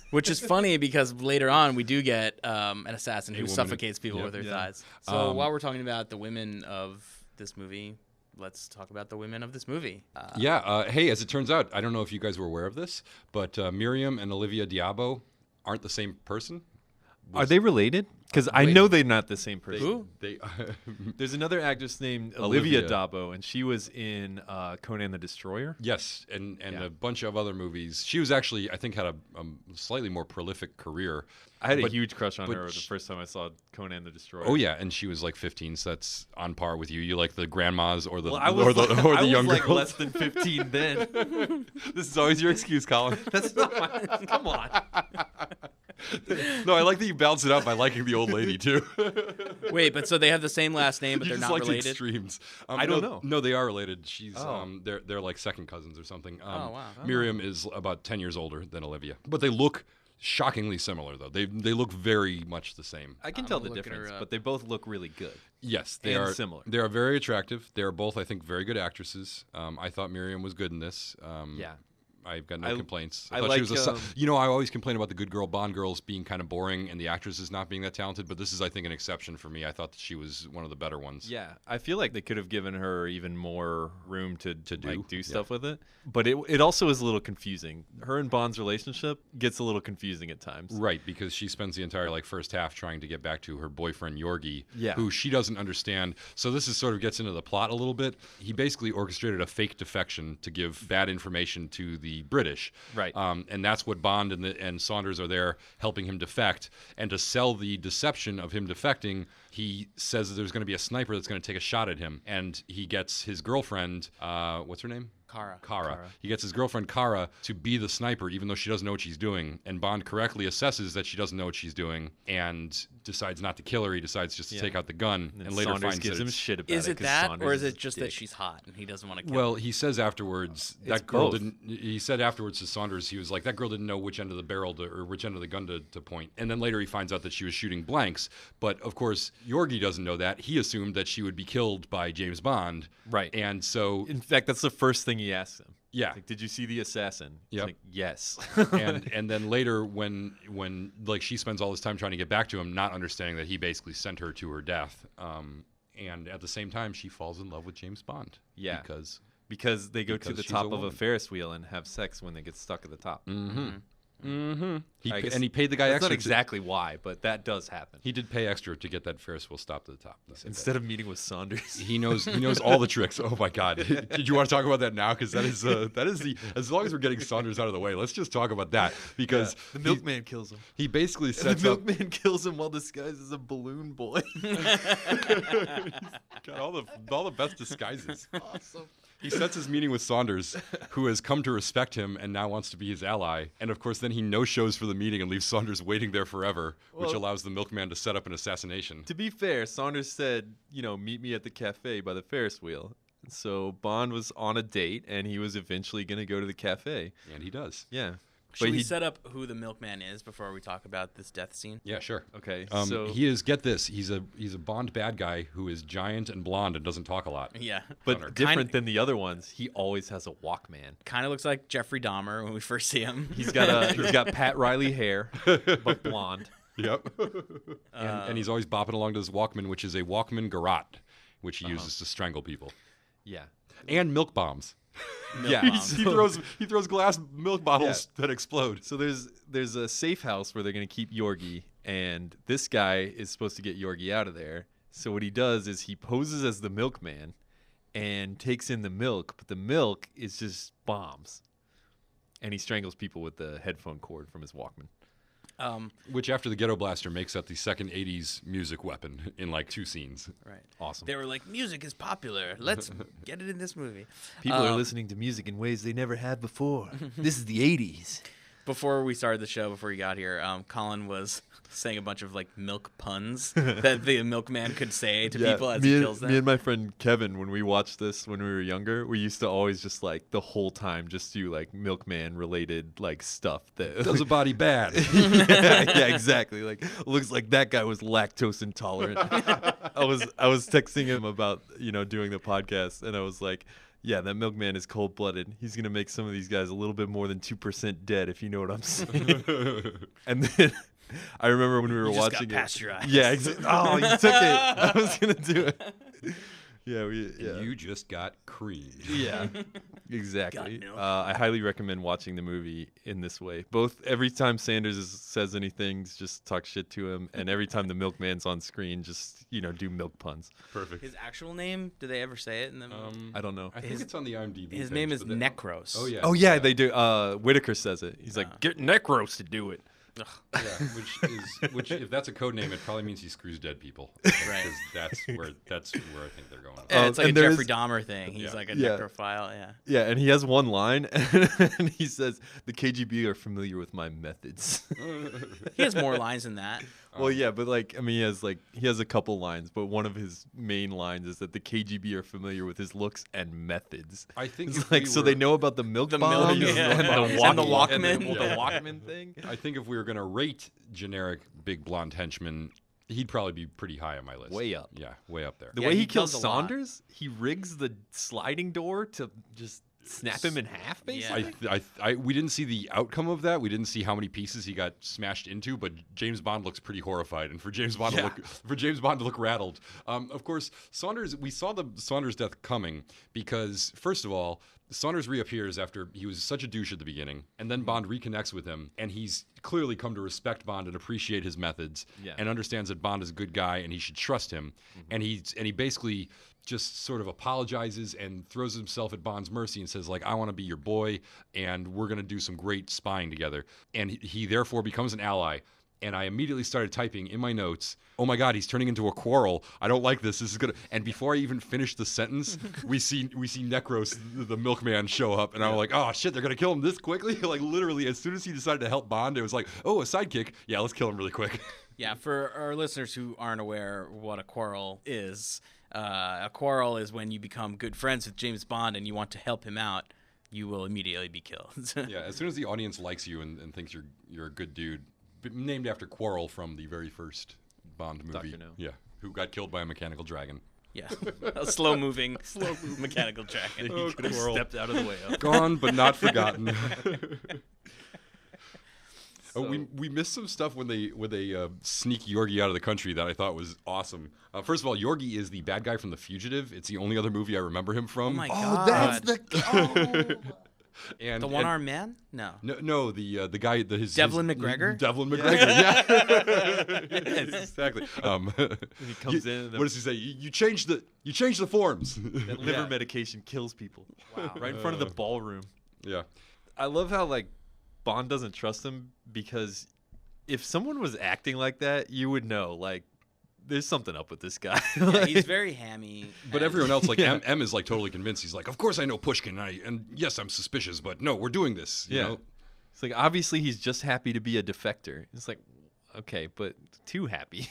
Which is funny because later on we do get an assassin who woman- suffocates people yep. with her Yeah. thighs. So while we're talking about the women of this movie, let's talk about the women of this movie. Hey, as it turns out, I don't know if you guys were aware of this, but Miriam and Olivia Diabo aren't the same person. Are they related? Because I know they're not the same person. Who? They There's another actress named Olivia Olivia. Dabo, and she was in Conan the Destroyer. Yes, and Yeah. a bunch of other movies. She was actually, I think, had a slightly more prolific career. I had a But- huge crush on but her the sh- first time I saw Conan the Destroyer. Oh yeah, and she was like 15, so that's on par with you. You like the grandmas or the Well, I was, or the I was young like girls. less than 15 then. This is always your excuse, Colin. That's not my. Come on. No, I like that you balance it out by liking the old lady too. Wait, but so they have the same last name, but You they're just not like the related? extremes. I don't know. No, they are related. She's Oh. they're like second cousins or something. Oh, wow. Miriam is about 10 years older than Olivia, but they look shockingly similar though. They look very much the same. I can I'm tell the looking her difference, up. but they both look really good. Yes, they And are similar. They are very attractive. They are both, I think, very good actresses. I thought Miriam was good in this. Yeah. I've got no complaints. I thought she was like, I always complain about the good girl Bond girls being kind of boring and the actresses not being that talented, but this is, I think, an exception for me. I thought that she was one of the better ones. Yeah, I feel like they could have given her even more room to do? do stuff with it. But it also is a little confusing. Her and Bond's relationship gets a little confusing at times. Right, because she spends the entire first half trying to get back to her boyfriend Yorgi, Yeah. who she doesn't understand. So this is sort of gets into the plot a little bit. He basically orchestrated a fake defection to give bad information to the British. Right. And that's what Bond and Saunders are there helping him defect. And to sell the deception of him defecting, he says that there's going to be a sniper that's going to take a shot at him. And he gets his girlfriend, what's her name? Kara. He gets his girlfriend Kara to be the sniper, even though she doesn't know what she's doing. And Bond correctly assesses that she doesn't know what she's doing and decides not to kill her. He decides just to take out the gun, and later Saunders finds gives that him it's- shit about Is it. it 'cause that, Saunders or is it a just that dick. she's hot and he doesn't want to kill Well, her? he says afterwards It's that girl both. didn't. He said afterwards to Saunders, he was like, that girl didn't know which end of the barrel or which end of the gun to point. And then later he finds out that she was shooting blanks. But of course, Yorgi doesn't know that. He assumed that she would be killed by James Bond. Right. And so, In fact, that's the first thing he asks him. yeah. Like, did you see the assassin? He's Yep. like, yes. and then later when she spends all this time trying to get back to him, not understanding that he basically sent her to her death. And at the same time, she falls in love with James Bond. Yeah. Because they go to Because the she's top a of a woman. Ferris wheel and have sex when they get stuck at the top. I guess he paid the guy that's extra. not exactly why, but that does happen. He did pay extra to get that Ferris wheel stopped at the top. He said that. Instead of meeting with Saunders. He knows all the tricks. Oh my God! Did you want to talk about that now? Because that is the as long as we're getting Saunders out of the way, let's just talk about that because the milkman kills him. he basically And sets the up milkman kills him while disguised as a balloon boy. got all the best disguises. Awesome. He sets his meeting with Saunders, who has come to respect him and now wants to be his ally. And of course, then he no-shows for the meeting and leaves Saunders waiting there forever, which allows the milkman to set up an assassination. To be fair, Saunders said, meet me at the cafe by the Ferris wheel. So Bond was on a date, and he was eventually going to go to the cafe. And he does. Yeah. Should we set up who the milkman is before we talk about this death scene? Yeah, sure. Okay. So he is. Get this. He's a Bond bad guy who is giant and blonde and doesn't talk a lot. Yeah, but different than the other ones. He always has a Walkman. Kind of looks like Jeffrey Dahmer when we first see him. He's got Pat Riley hair, but blonde. Yep. And he's always bopping along to his Walkman, which is a Walkman garrote, which he uses to strangle people. Yeah. And milk bombs. Bombs. He throws glass milk bottles that explode. So there's a safe house where they're going to keep Yorgi, and this guy is supposed to get Yorgi out of there. So what he does is he poses as the milkman and takes in the milk, but the milk is just bombs. And he strangles people with the headphone cord from his Walkman. Which, after the Ghetto Blaster, makes up the second 80s music weapon in like 2 scenes. Right. Awesome. They were like, music is popular. Let's get it in this movie. People are listening to music in ways they never had before. This is the 80s. Before we started the show, before you got here, Colin was saying a bunch of like milk puns that the milkman could say to people as he kills them. Me and my friend Kevin, when we watched this when we were younger, we used to always just like the whole time just do like milkman related like stuff that Does a body bad. yeah, exactly. Like looks like that guy was lactose intolerant. I was texting him about doing the podcast, and I was like, yeah, that milkman is cold-blooded. He's going to make some of these guys a little bit more than 2% dead, if you know what I'm saying. And then I remember when we were watching got pasteurized. Yeah, exactly. Oh, you took it. I was going to do it. Yeah, You just got creamed. Yeah, exactly. Got milk. I highly recommend watching the movie in this way. Both every time Sanders says anything, just talk shit to him, and every time the milkman's on screen, just do milk puns. Perfect. His actual name? Do they ever say it in the movie? I don't know. I think it's on the IMDb. His page, name is but they- Necros. Oh yeah. Oh yeah, they do. Whitaker says it. He's like, get Necros to do it. Yeah, which if that's a code name, it probably means he screws dead people. Right. Because that's where I think they're going. Yeah, it's like a and there Jeffrey is- Dahmer thing. He's like a Yeah. necrophile. Yeah. Yeah, and he has one line, and he says, "The KGB are familiar with my methods." He has more lines than that. Well, yeah, but he has a couple lines, but one of his main lines is that the KGB are familiar with his looks and methods. I think It's if like we so were- they know about the milk The bombs milk, yeah. and the And the Walkman, Walkman. the Walkman thing. I think if we were going to rate generic big blonde henchman, he'd probably be pretty high on my list. Way up. Yeah, way up there. The Yeah, way he he kills kills a lot. Saunders, he rigs the sliding door to just snap him in half, basically. Yeah. We didn't see the outcome of that. We didn't see how many pieces he got smashed into, but James Bond looks pretty horrified, and for James Bond to look rattled. Of course, we saw the Saunders death coming because, first of all, Saunders reappears after he was such a douche at the beginning, and then Bond reconnects with him, and he's clearly come to respect Bond and appreciate his methods, and understands that Bond is a good guy and he should trust him. And he basically just sort of apologizes and throws himself at Bond's mercy and says, like, I want to be your boy, and we're going to do some great spying together. And he therefore becomes an ally. And I immediately started typing in my notes, oh my God, he's turning into a quarrel. I don't like this. This is good. And before I even finished the sentence, we see Necros, the milkman, show up. And I was like, oh shit, they're going to kill him this quickly? Like literally, as soon as he decided to help Bond, it was like, oh, a sidekick. Yeah, let's kill him really quick. Yeah, for our listeners who aren't aware what a quarrel is when you become good friends with James Bond and you want to help him out, you will immediately be killed. Yeah, as soon as the audience likes you and thinks you're a good dude, named after Quarrel from the very first Bond movie. Dr. No. Yeah, who got killed by a mechanical dragon. Yeah, a slow-moving mechanical dragon. He could have stepped out of the way. Gone but not forgotten. So- We missed some stuff when they sneak Yorgi out of the country that I thought was awesome. First of all, Yorgi is the bad guy from The Fugitive. It's the only other movie I remember him from. Oh my Oh, god! that's the. And The one-armed man? No. No, the guy, his Devlin McGregor? Devlin McGregor, yeah. Yes, exactly. He comes in. And what does he say? You changed the forms. that liver medication kills people. Wow. Right in front of the ballroom. Yeah. I love how Bond doesn't trust him because if someone was acting like that, you would know there's something up with this guy. Yeah, he's very hammy. But and- everyone else, like M is like totally convinced. He's like, of course I know Pushkin, and yes, I'm suspicious, but no, we're doing this. You know? It's like, obviously he's just happy to be a defector. It's like, okay, but too happy.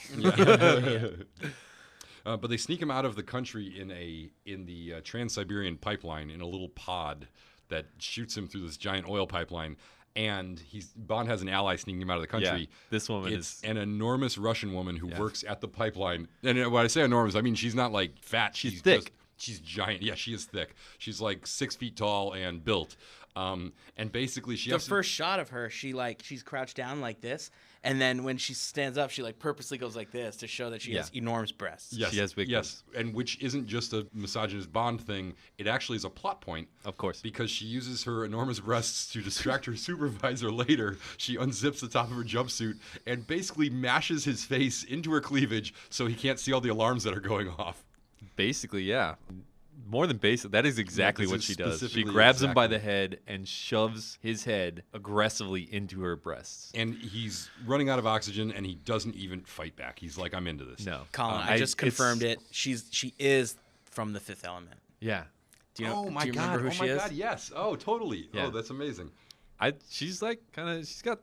But they sneak him out of the country in the Trans-Siberian pipeline in a little pod that shoots him through this giant oil pipeline. And Bond has an ally sneaking him out of the country. Yeah, this woman it's is an enormous Russian woman who works at the pipeline. And when I say enormous, I mean she's not like fat. She's thick. She's giant. Yeah, she is thick. She's like 6 feet tall and built. And basically, The first shot of her, she's crouched down like this, and then when she stands up, she like purposely goes like this to show that she has enormous breasts. Yes, She has big yes, and which isn't just a misogynist Bond thing. It actually is a plot point, Of course. because she uses her enormous breasts to distract her supervisor later. She unzips the top of her jumpsuit and basically mashes his face into her cleavage so he can't see all the alarms that are going off. Basically, yeah. More than basic. That is exactly this what is she does. She specifically grabs him by exactly. the head and shoves his head aggressively into her breasts. And he's running out of oxygen, and he doesn't even fight back. He's like, I'm into this. No. Colin, I just confirmed it. She is from The Fifth Element. Yeah. Do you know? Oh my do you god! remember who Oh she my is? god! Yes. Oh, totally. Yeah. Oh, that's amazing. She's like she's got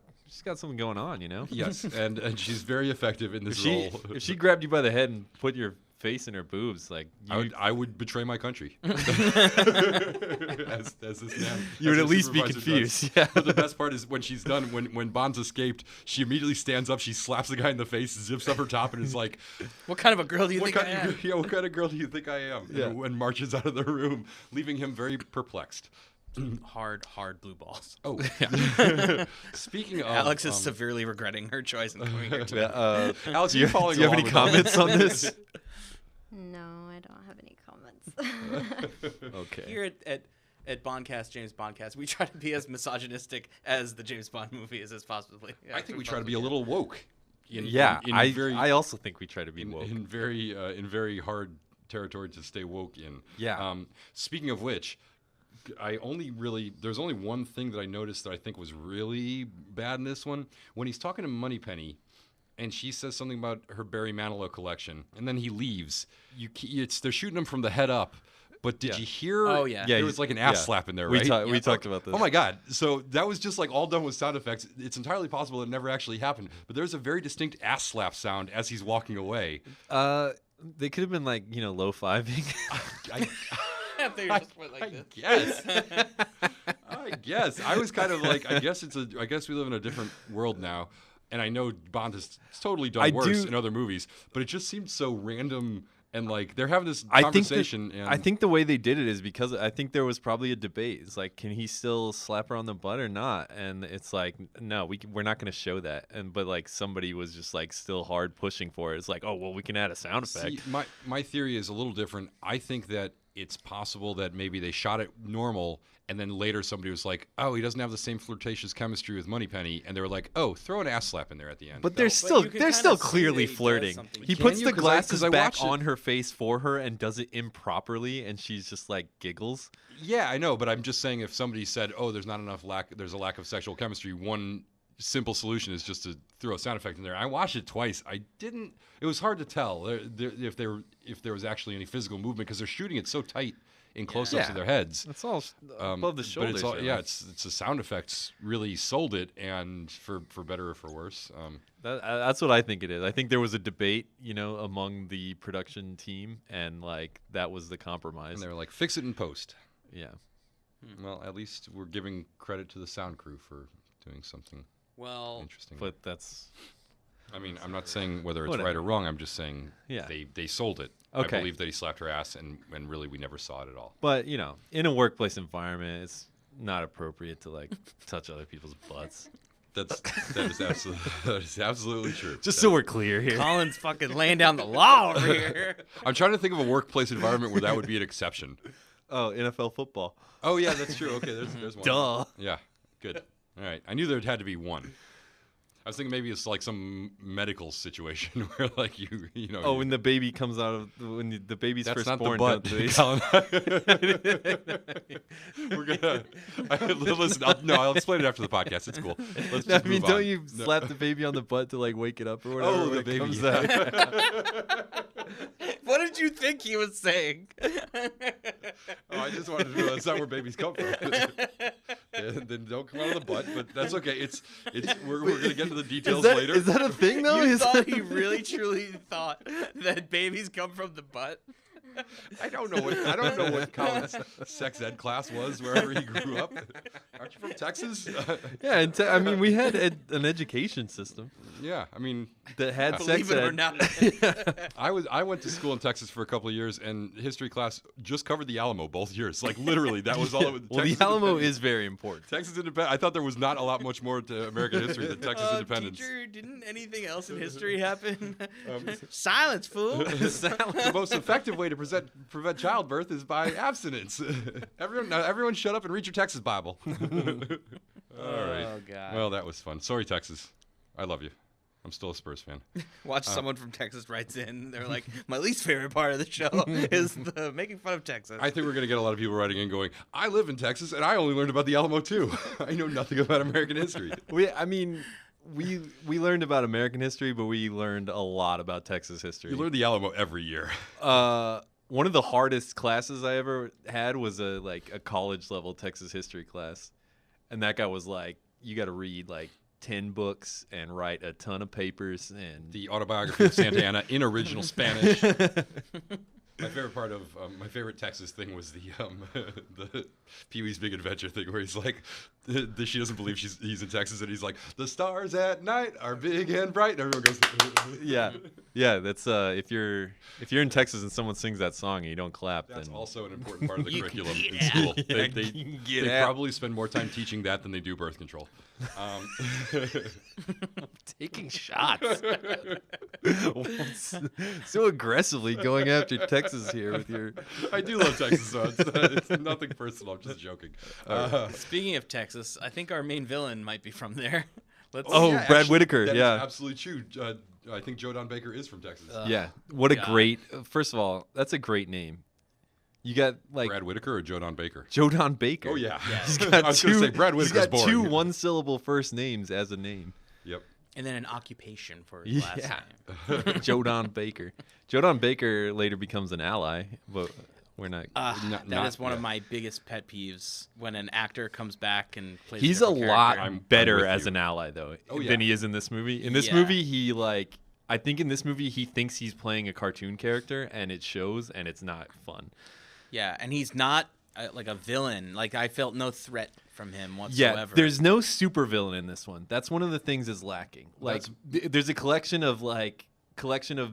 something going on, you know? Yes, and she's very effective in this role. If she grabbed you by the head and put your face in her boobs, like I would betray my country. as this man, you would as at a least be supervisor confused. does. Yeah. But the best part is when she's done, when Bond's escaped, she immediately stands up, she slaps the guy in the face, zips up her top, and is like, What kind of a girl do you what think I kind, am? yeah, what kind of girl do you think I am? Yeah. And marches out of the room, leaving him very perplexed. Hard blue balls. Oh, speaking of Alex is severely regretting her choice in coming here today. Alex, do you have any comments on this? No, I don't have any comments. Okay. Here at Bondcast, James Bondcast, we try to be as misogynistic as the James Bond movie is as possibly. I think we try to be a little woke. I also think we try to be woke. in very hard territory to stay woke in. Yeah. Speaking of which, there's only one thing that I noticed that I think was really bad in this one. When he's talking to Moneypenny, and she says something about her Barry Manilow collection, and then he leaves. They're shooting him from the head up. But did you hear? Oh, yeah. There was like an ass slap in there, We right? we talked about this. Oh my God! So that was just like all done with sound effects. It's entirely possible it never actually happened, but there's a very distinct ass slap sound as he's walking away. They could have been like, low-fiving. I think you just went like this. Yes. I guess. I was kind of like, I guess we live in a different world now. And I know Bond has totally done worse in other movies, but it just seemed so random. And like they're having this conversation. I think the way they did it is because I think there was probably a debate. It's like, can he still slap her on the butt or not? And it's like, no, we're not going to show that. But like somebody was just like still hard pushing for it. It's like, oh well, we can add a sound effect. See, my theory is a little different. I think that it's possible that maybe they shot it normal, and then later somebody was like, "Oh, he doesn't have the same flirtatious chemistry with Moneypenny," and they were like, "Oh, throw an ass slap in there at the end." But you they're can kinda still see clearly that he does flirting. something. He Can puts you? the 'Cause glasses I back watched it. on her face for her and does it improperly, and she's just like giggles. Yeah, I know, but I'm just saying if somebody said, "Oh, there's a lack of sexual chemistry," one simple solution is just to throw a sound effect in there. I watched it twice. It was hard to tell if there was actually any physical movement because they're shooting it so tight in close-ups of their heads. It's all above the But shoulders. it's all, really. it's the sound effects really sold it, and for better or for worse. That's what I think it is. I think there was a debate, among the production team, and like that was the compromise. And they were like, "Fix it in post." Yeah. Well, at least we're giving credit to the sound crew for doing something Well, interesting. But that's I mean, I'm not saying whether it's Whatever. right or wrong. I'm just saying Yeah. they sold it. Okay. I believe that he slapped her ass, and really we never saw it at all. But in a workplace environment, it's not appropriate to like touch other people's butts. That is absolutely true. Just so we're clear here. Colin's fucking laying down the law over here. I'm trying to think of a workplace environment where that would be an exception. Oh, NFL football. Oh yeah, that's true. Okay, there's one. Duh. Yeah, good. All right, I knew there had to be one. I was thinking maybe it's like some medical situation where like you know. Oh, when the baby comes out of the baby's that's first not born. the butt. don't they? We're gonna. Listen, I'll explain it after the podcast. It's cool. Let's I just mean, move don't on. you slap the baby on the butt to like wake it up or whatever? Oh, when the it baby. comes out? What did you think he was saying? Oh, I just wanted to know that's not where babies come from. Then don't come out of the butt, but that's okay. We're gonna get to the details later. Is that a thing though? You Is thought that- he really truly thought that babies come from the butt? I don't know what Colin's sex ed class was wherever he grew up. Aren't you from Texas? Yeah, and I mean, we had an education system Yeah, I mean, that had Believe sex it ed. or not. I went to school in Texas for a couple of years, and history class just covered the Alamo both years. Like literally, that was all it was. Well, Texas the Alamo independence. is very important. Texas independence. I thought there was not a lot much more to American history than Texas independence. Teacher, didn't anything else in history happen? Silence, fool. The most effective way to prevent childbirth is by abstinence. Everyone shut up and read your Texas Bible. All right. Oh, God. Well, that was fun. Sorry, Texas. I love you. I'm still a Spurs fan. Watch someone from Texas writes in. They're like, my least favorite part of the show is the making fun of Texas. I think we're going to get a lot of people writing in going, I live in Texas, and I only learned about the Alamo, too. I know nothing about American history. We learned about American history, but we learned a lot about Texas history. You learn the Alamo every year. One of the hardest classes I ever had was a college level Texas history class, and that guy was like, you got to read like 10 books and write a ton of papers and The autobiography of Santa Anna in original Spanish. My favorite part of my favorite Texas thing was the Pee-wee's Big Adventure thing, where he's like, she doesn't believe he's in Texas, and he's like, the stars at night are big and bright, and everyone goes, yeah. That's if you're in Texas and someone sings that song and you don't clap, that's then also an important part of the You curriculum can in get school. out. They You can get they out. probably spend more time teaching that than they do birth control. taking shots. So aggressively going after Texas here with your. I do love Texas, so it's nothing personal. I'm just joking. Speaking of Texas, I think our main villain might be from there. Let's Oh, yeah, Brad actually, Whitaker, that is yeah. absolutely true. I think Joe Don Baker is from Texas. Yeah, what a God. great. First of all, that's a great name. You got like Brad Whitaker or Joe Don Baker? Joe Don Baker. Oh yeah, He's got I was going to say Brad he's Whitaker's got two boring. one-syllable first names as a name. Yep. and then an occupation for his last Yeah. name. Joe Don Baker. Joe Don Baker later becomes an ally, but we're not. That is one of yet. my biggest pet peeves when an actor comes back and plays. He's a a different lot character. I'm better with as you. an ally though Oh, yeah. than he is in this movie. In this Yeah. movie, I think in this movie he thinks he's playing a cartoon character, and it shows, and it's not fun. Yeah, and he's not like a villain. Like I felt no threat from him Yeah, whatsoever. there's no supervillain in this one. That's one of the things is lacking. Like there's a collection of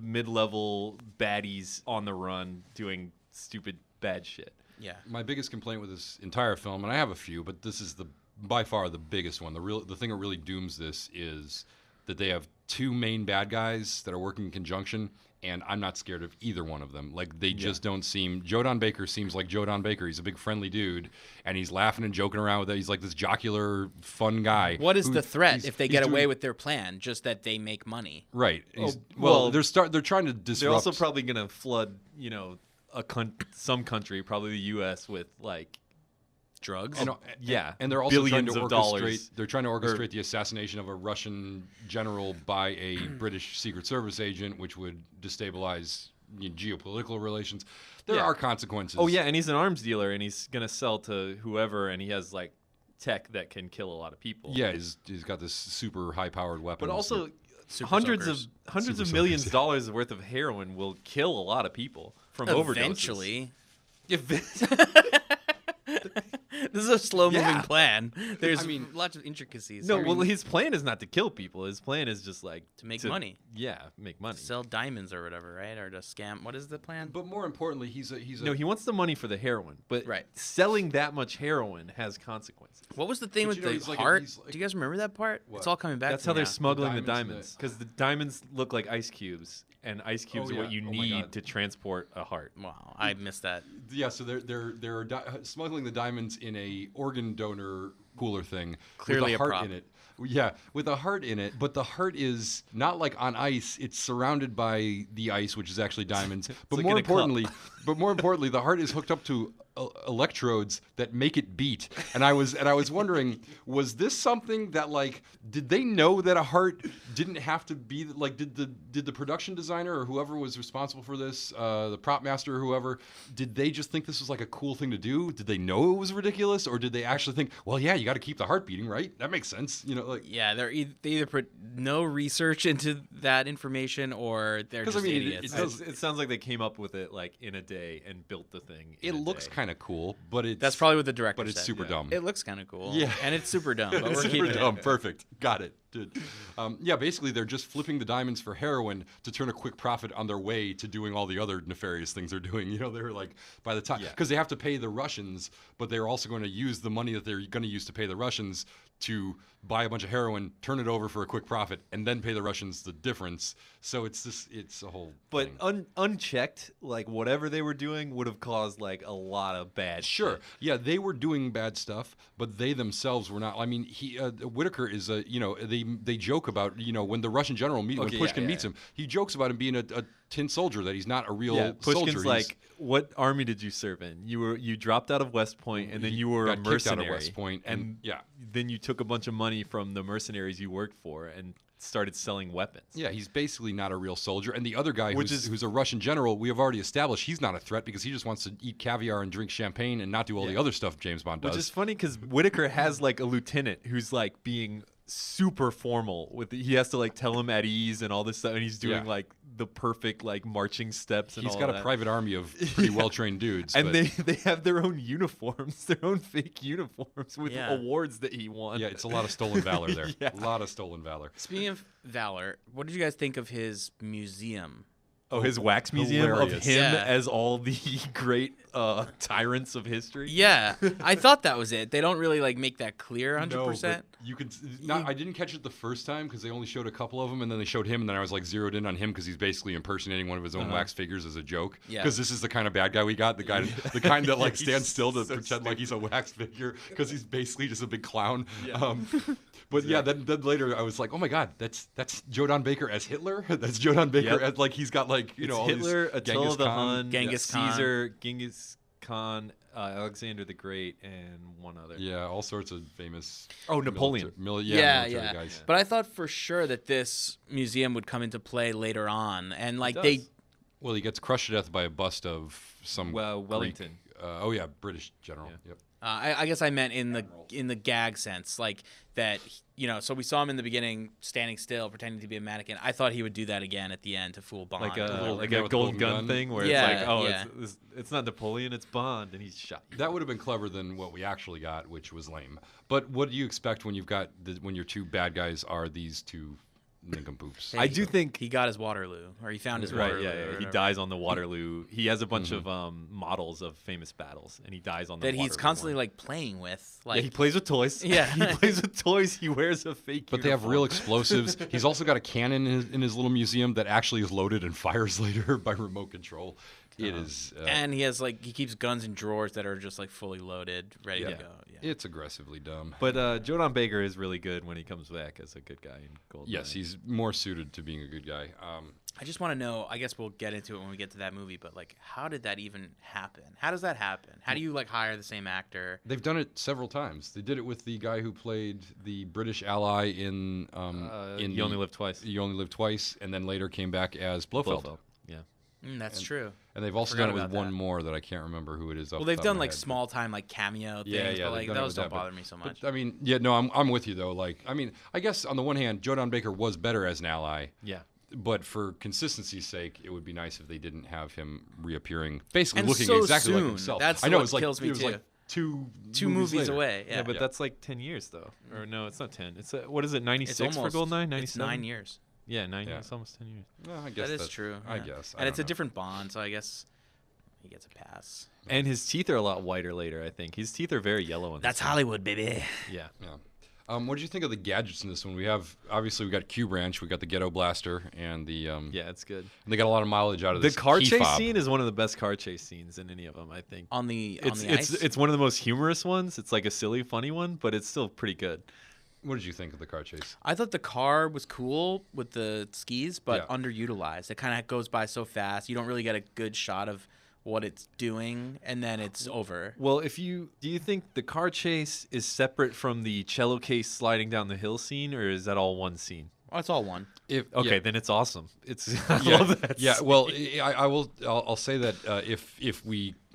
mid-level baddies on the run doing stupid bad shit. yeah. My biggest complaint with this entire film, and I have a few, but this is by far the biggest one. The thing that really dooms this is that they have two main bad guys that are working in conjunction, and I'm not scared of either one of them. Like they just don't seem. Joe Don Baker seems like Joe Don Baker. He's a big friendly dude, and he's laughing and joking around with it. He's like this jocular, fun guy. What is who- the threat he's- if they he's get doing- away with their plan? Just that they make money. Right. well, they're trying to disrupt. They're also probably gonna flood, some country, probably the U.S. with like drugs. And they're also billions trying of to dollars. orchestrate. They're trying to orchestrate the assassination of a Russian general by a British Secret Service agent, which would destabilize geopolitical relations. There are consequences. Oh yeah, and he's an arms dealer, and he's gonna sell to whoever, and he has like tech that can kill a lot of people. Yeah, he's got this super high-powered weapon. but also Super hundreds soakers. of Super millions soakers. of dollars worth of heroin will kill a lot of people from overdoses. Eventually. Eventually. This is a slow-moving Yeah. plan. There's I mean, lots of intricacies. No, here. well, his plan is not to kill people. His plan is just like To make money. Yeah, make money. Sell diamonds or whatever, right? Or to scam. What is the plan? but more importantly, he's a No, he wants the money for the heroin, but Right. selling that much heroin has consequences. What was the thing But with you know, the he's like- heart? he's like- Do you guys remember that part? What? It's all coming back. That's to how me they're now. smuggling the diamonds in diamonds, because the diamonds look like ice cubes, and ice cubes Oh, are what yeah. you Oh my need God. to transport a heart. Wow, I missed that. Yeah, so they're smuggling the diamonds in a organ donor cooler thing. Clearly with a a heart prop. in it. Yeah, with a heart in it, but the heart is not like on ice. It's surrounded by the ice, which is actually diamonds. But like more in a cup. importantly, the heart is hooked up to electrodes that make it beat. And I was wondering, was this something that like did they know that a heart didn't have to be like did the production designer or whoever was responsible for this, the prop master or whoever, did they just think this was like a cool thing to do? Did they know it was ridiculous, or did they actually think, well, yeah, you got to keep the heart beating, right? That makes sense, like. Yeah, they either put no research into that information or they're just idiots. It sounds like they came up with it like in a day and built the thing. It looks kind of cool, but That's probably what the director But it's said. super dumb. It looks kind of cool. Yeah. And it's super dumb, but we're super keeping dumb. it. Perfect. Got it. Dude. Yeah, basically they're just flipping the diamonds for heroin to turn a quick profit on their way to doing all the other nefarious things they're doing. They're like, by the time, because they have to pay the Russians, but they're also going to use the money that they're going to use to pay the Russians to buy a bunch of heroin, turn it over for a quick profit, and then pay the Russians the difference. So it's a whole But thing. unchecked, like whatever they were doing would have caused like a lot of bad Sure. shit. Yeah, they were doing bad stuff, but they themselves were not. I mean, Whitaker is a, they joke about, when the Russian general when Pushkin meets him, he jokes about him being a tin soldier, that he's not a real soldier. Pushkin's like, what army did you serve in? You dropped out of West Point, and then you were a got kicked out mercenary. of West Point, and then you took a bunch of money from the mercenaries you worked for and started selling weapons. Yeah, he's basically not a real soldier. And the other guy, who's a Russian general, we have already established he's not a threat because he just wants to eat caviar and drink champagne and not do all the other stuff James Bond does. Which is funny because Whitaker has like a lieutenant who's like being super formal he has to like tell him at ease and all this stuff, and he's doing like the perfect like marching steps and he's all got that. a private army of pretty well-trained dudes. And they have their own uniforms, their own fake uniforms with Yeah. awards that he won. Yeah, it's a lot of stolen valor there. Yeah. A lot of stolen valor. Speaking of valor, what did you guys think of his museum? Oh, his wax museum hilarious. of him Yeah. as all the great tyrants of history. Yeah, I thought that was it. They don't really like make that clear 100%. No, but you could not. I didn't catch it the first time because they only showed a couple of them, and then they showed him, and then I was like zeroed in on him because he's basically impersonating one of his own wax figures as a joke. Yeah. Because this is the kind of bad guy we got, the kind that like He's stands still to so pretend like he's a wax figure because he's basically just a big clown. Yeah. But yeah, then later I was like, oh my God, that's Jodan Baker as Hitler. That's Jodan Baker as like he's got like It's all Hitler, these Attila Genghis the Khan. Hun, Genghis Khan. Caesar, Genghis Khan, Alexander the Great, and one other. Yeah, all sorts of famous. Oh, Napoleon. Military guys. But I thought for sure that this museum would come into play later on, and like does. they. Well, he gets crushed to death by a bust of some Wellington. Greek, British general. Yeah. Yep. I guess I meant in the gag sense, like that. So we saw him in the beginning standing still, pretending to be a mannequin. I thought he would do that again at the end to fool Bond. Like little a guy with golden the gun golden gun. thing where Yeah, it's like, oh, yeah. it's not Napoleon, it's Bond, and he's shot. That would have been clever than what we actually got, which was lame. But what do you expect when you've got when your two bad guys are these two nincompoops? I do think he got his Waterloo, or he found his right. Waterloo. Yeah, or he whatever. dies on the Waterloo. He has a bunch of models of famous battles, and he dies on the that he's Waterloo constantly one. like playing with. Like Yeah, he plays with toys. Yeah. he plays with toys. He wears a fake. But they have uniform. real explosives. He's also got a cannon in his little museum that actually is loaded and fires later by remote control. It is. and he has he keeps guns in drawers that are just like fully loaded, ready to go. Yeah. It's aggressively dumb. But Jodan Baker is really good when he comes back as a good guy in Goldeneye. Yes, he's more suited to being a good guy. I just want to know. I guess we'll get into it when we get to that movie. But like, how did that even happen? How does that happen? How do you like hire the same actor? They've done it several times. They did it with the guy who played the British ally in You Only Live Twice. You Only Live Twice, and then later came back as Blofeld. Yeah. That's true. And they've also Forgot done it with about one that. more that I can't remember who it is. Well, they've done like small time like cameo things, Yeah, but like they've done it those with don't that, bother me so much. But, I mean, no, I'm with you though. Like, I mean, I guess on the one hand, Jodan Baker was better as an ally. Yeah. But for consistency's sake, it would be nice if they didn't have him reappearing, basically And looking so exactly like soon. himself. That's I know what it's like kills me it was too. like two movies later. away. Yeah, but that's like 10 years though. Or no, it's not 10. It's what is it? It's 96 for almost Goldeneye? It's 97? 9 years. Yeah, 9 Yeah. years. It's almost 10 years. Well, I guess That is that's true. I yeah. guess. And it's a different Bond, so I guess he gets a pass. And his teeth are a lot whiter later, I think. His teeth are very yellow in this That's one. Hollywood, baby. Yeah. Yeah. What did you think of the gadgets in this one? We got Q Branch, we got the Ghetto Blaster, and the Yeah, it's good. and they got a lot of mileage out of The this car key chase fob. scene is one of the best car chase scenes in any of them, I think. On the It's ice. it's one of the most humorous ones. It's like a silly, funny one, but it's still pretty good. What did you think of the car chase? I thought the car was cool with the skis, but Yeah. underutilized. It kind of goes by so fast. You don't really get a good shot of what it's doing, and then it's over. Well, do you think the car chase is separate from the cello case sliding down the hill scene, or is that all one scene? Oh, it's all one. Okay, then it's awesome. It's I Yeah, love that. yeah. scene. Well, I'll say that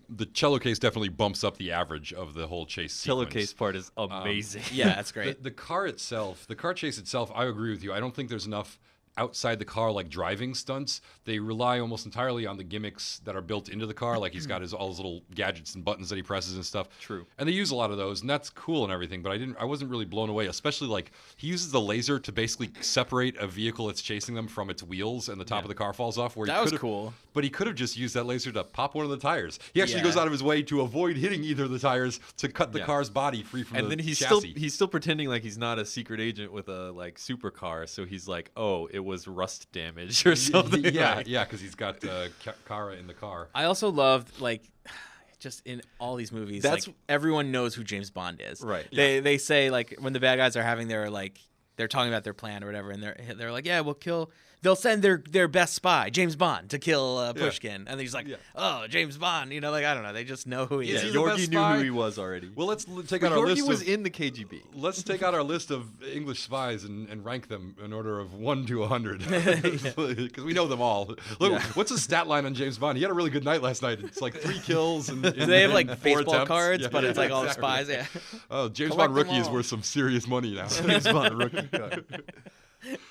the cello case definitely bumps up the average of the whole chase cello sequence. case part is amazing. Yeah, that's great. The car chase itself, I agree with you. I don't think there's enough outside the car like driving stunts. They rely almost entirely on the gimmicks that are built into the car. Like he's got all his little gadgets and buttons that he presses and stuff. True. And they use a lot of those, and that's cool and everything. But I wasn't really blown away. Especially like he uses the laser to basically separate a vehicle that's chasing them from its wheels, and the top of the car falls off. Where That was cool. But he could have just used that laser to pop one of the tires. He actually Yeah. goes out of his way to avoid hitting either of the tires to cut the Yeah. car's body free from And the then he's chassis. still pretending like he's not a secret agent with a like supercar, so he's like, "Oh, it was rust damage or something." Yeah, like- yeah, because he's got Kara in the car. I also loved just in all these movies, That's- everyone knows who James Bond is. Right. They say like when the bad guys are having their they're talking about their plan or whatever, and they're like, yeah, we'll kill. They'll send their best spy, James Bond, to kill Pushkin, and he's like, oh, James Bond, I don't know, they just know who he Is is. he the best Yorkie knew spy? who he was already. Well, let's take But out our Yorkie list was of. in the KGB. Let's take out our list of English spies and rank them in order of 1 to 100 because we know them all. Look, what's the stat line on James Bond? He had a really good night last night. It's like 3 kills and They have and like 4 baseball attempts. cards, Yeah, but it's like all exactly. spies. Yeah. Oh, James Collect Bond them rookie is all. worth some serious money now. James Bond rookie card.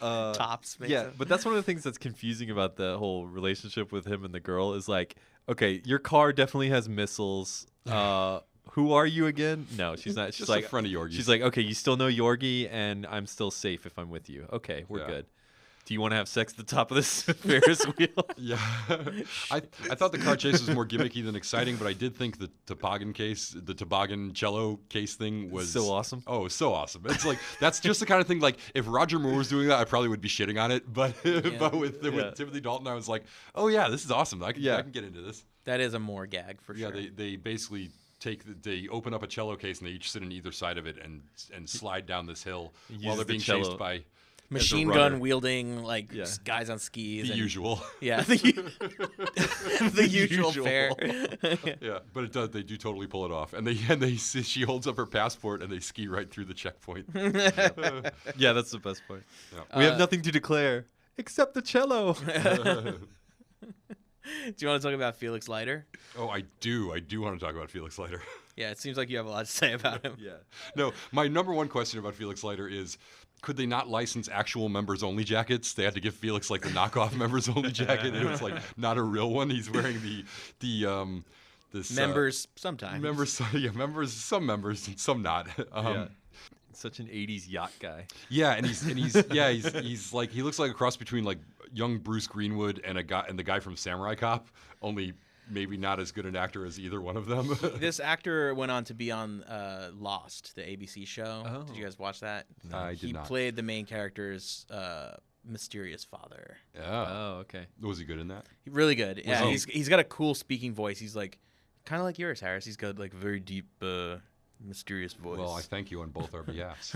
Tops. makes Yeah, it. but that's one of the things that's confusing about the whole relationship with him and the girl is like, okay, your car definitely has missiles. Who are you again? No, she's not. She's Just like a friend of Yorgie's. She's like, okay, you still know Yorgi, and I'm still safe if I'm with you. Okay, we're Yeah. good. Do you want to have sex at the top of this Ferris wheel? Yeah, I thought the car chase was more gimmicky than exciting, but I did think the toboggan cello case thing was So awesome. Oh, it was so awesome! It's like that's just the kind of thing. Like if Roger Moore was doing that, I probably would be shitting on it. But with Timothy Dalton, I was like, oh yeah, this is awesome. I can get into this. That is a more gag for Yeah, sure. they basically they open up a cello case and they each sit in either side of it and slide down this hill while uses they're the being cello. chased by Machine as a runner. gun wielding guys on skis. the and, usual. Yeah, the usual fare. Yeah, but it does. They do totally pull it off, and she holds up her passport, and they ski right through the checkpoint. Yeah, that's the best part. Yeah. We have nothing to declare except the cello. Do you want to talk about Felix Leiter? Oh, I do want to talk about Felix Leiter. Yeah, it seems like you have a lot to say about him. Yeah. No, my number one question about Felix Leiter is, could they not license actual members-only jackets? They had to give Felix like the knockoff members-only jacket, and it was like not a real one. He's wearing this Members sometimes. some members and some not. Yeah. Such an 80s yacht guy. Yeah, and he's like he looks like a cross between like young Bruce Greenwood and the guy from Samurai Cop, only maybe not as good an actor as either one of them. This actor went on to be on Lost, the ABC show. Oh. Did you guys watch that? I did he not. played the main character's mysterious father. Yeah. Oh, okay. Was he good in that? Really good. Yeah, he- he's got a cool speaking voice. He's like kind of like yours, Harris. He's got like very deep, mysterious voice. Well, I thank you on both our behalfs.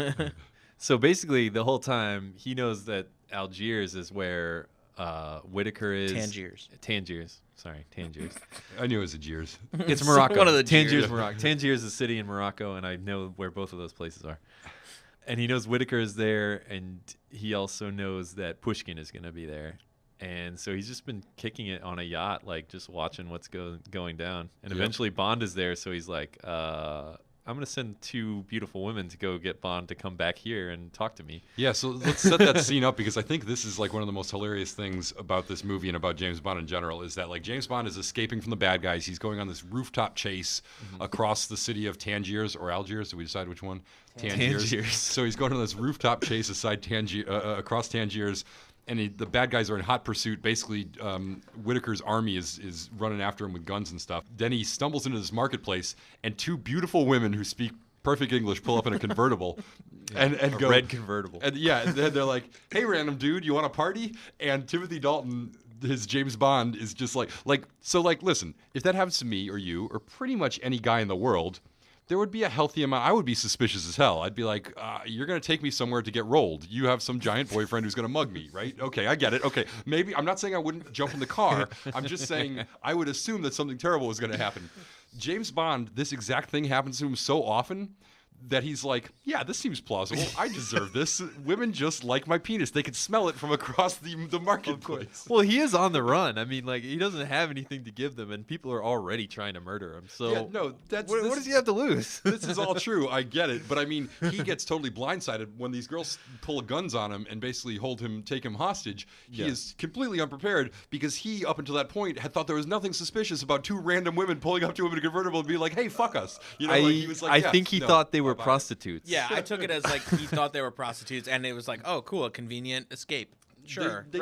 So basically, the whole time, he knows that Algiers is where Whitaker is. Tangiers. Sorry, Tangiers. I knew it was a Jeers. It's Morocco. One of the Tangiers, Jeers. Morocco. Tangiers is a city in Morocco, and I know where both of those places are. And he knows Whitaker is there, and he also knows that Pushkin is going to be there. And so he's just been kicking it on a yacht, like just watching what's going down. And Yep. eventually Bond is there, so he's like, I'm going to send 2 beautiful women to go get Bond to come back here and talk to me. Yeah, so let's set that scene up, because I think this is like one of the most hilarious things about this movie and about James Bond in general is that like James Bond is escaping from the bad guys. He's going on this rooftop chase across the city of Tangiers or Algiers. Did we decide which one? Tangiers. So he's going on this rooftop chase across Tangiers. And the bad guys are in hot pursuit. Basically, Whitaker's army is running after him with guns and stuff. Then he stumbles into this marketplace, and 2 beautiful women who speak perfect English, pull up in a convertible, and A go red convertible. And yeah, they're like, "Hey, random dude, you want to party?" And Timothy Dalton, his James Bond, is just like, listen, if that happens to me or you or pretty much any guy in the world, there would be a healthy amount. I would be suspicious as hell. I'd be like, you're going to take me somewhere to get rolled. You have some giant boyfriend who's going to mug me, right? Okay, I get it. Okay, maybe I'm not saying I wouldn't jump in the car. I'm just saying I would assume that something terrible was going to happen. James Bond, this exact thing happens to him so often that he's like, yeah, this seems plausible. I deserve this. Women just like my penis. They can smell it from across the marketplace. Well, he is on the run. I mean, like, he doesn't have anything to give them, and people are already trying to murder him. So, Yeah, no, what does he have to lose? This is all true. I get it. But I mean, he gets totally blindsided when these girls pull guns on him and basically take him hostage. He is completely unprepared because he, up until that point, had thought there was nothing suspicious about two random women pulling up to him in a convertible and being like, hey, fuck us. You know, he was like, I think he thought they were prostitutes. Yeah, I took it as like he thought they were prostitutes, and it was like, oh, cool, a convenient escape. Sure. They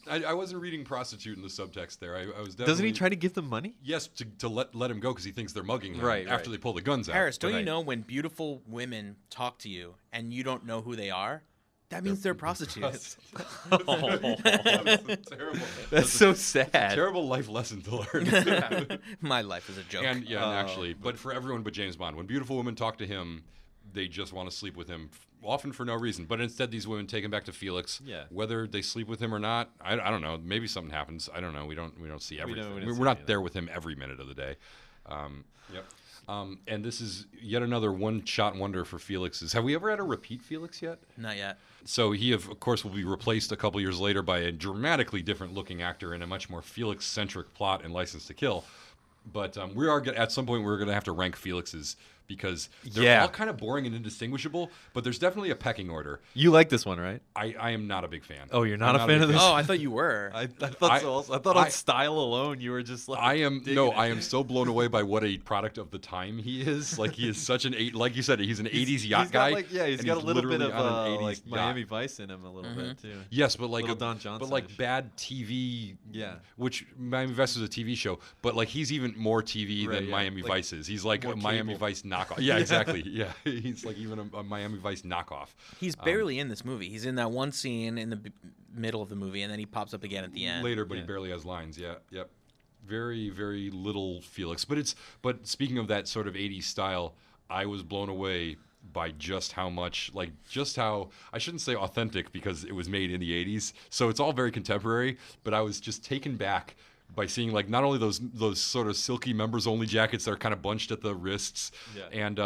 I wasn't reading prostitute in the subtext there. I was definitely... Doesn't he try to give them money? Yes, to let him go because he thinks they're mugging him Right, after right. they pull the guns out. Harris, don't you know when beautiful women talk to you and you don't know who they are? That means they're prostitutes. That's terrible. That's so sad. Terrible life lesson to learn. My life is a joke. And actually, but for everyone but James Bond, when beautiful women talk to him, they just want to sleep with him, often for no reason. But instead, these women take him back to Felix. Yeah. Whether they sleep with him or not, I don't know. Maybe something happens. I don't know. We don't see everything. we don't see We're not anything. there with him every minute of the day. Yep. And this is yet another one-shot wonder for Felix's. Have we ever had a repeat Felix yet? Not yet. So he, of course, will be replaced a couple years later by a dramatically different-looking actor in a much more Felix-centric plot in License to Kill. But we are at some point we're going to have to rank Felix's because they're all kind of boring and indistinguishable. But there's definitely a pecking order. You like this one, right? I am not a big fan. Oh, you're not I'm a fan of big this? Oh, I thought you were. I thought so also. I thought on style alone you were just like I am digging it. I am so blown away by what a product of the time he is. Like he is such an like you said, he's an 80s yacht guy. He's got a little bit literally of on an 80s like yacht. Miami Vice in him a little bit too. Yes, but like Little Don Johnson-ish. but like bad TV. Yeah. Which Miami Vice is a TV show, but like he's even more TV Right, than yeah. Miami Like, Vice is. He's like more a Miami cable. Vice knockoff. Yeah, exactly. Yeah, he's like even a Miami Vice knockoff. He's barely in this movie. He's in that one scene in the middle of the movie, and then he pops up again at the end. Later, but he barely has lines. Yeah, yep. Very, very little Felix. But speaking of that sort of 80s style, I was blown away by just how I shouldn't say authentic because it was made in the 80s. So it's all very contemporary, but I was just taken back by seeing like not only those sort of silky members only jackets that are kind of bunched at the wrists, and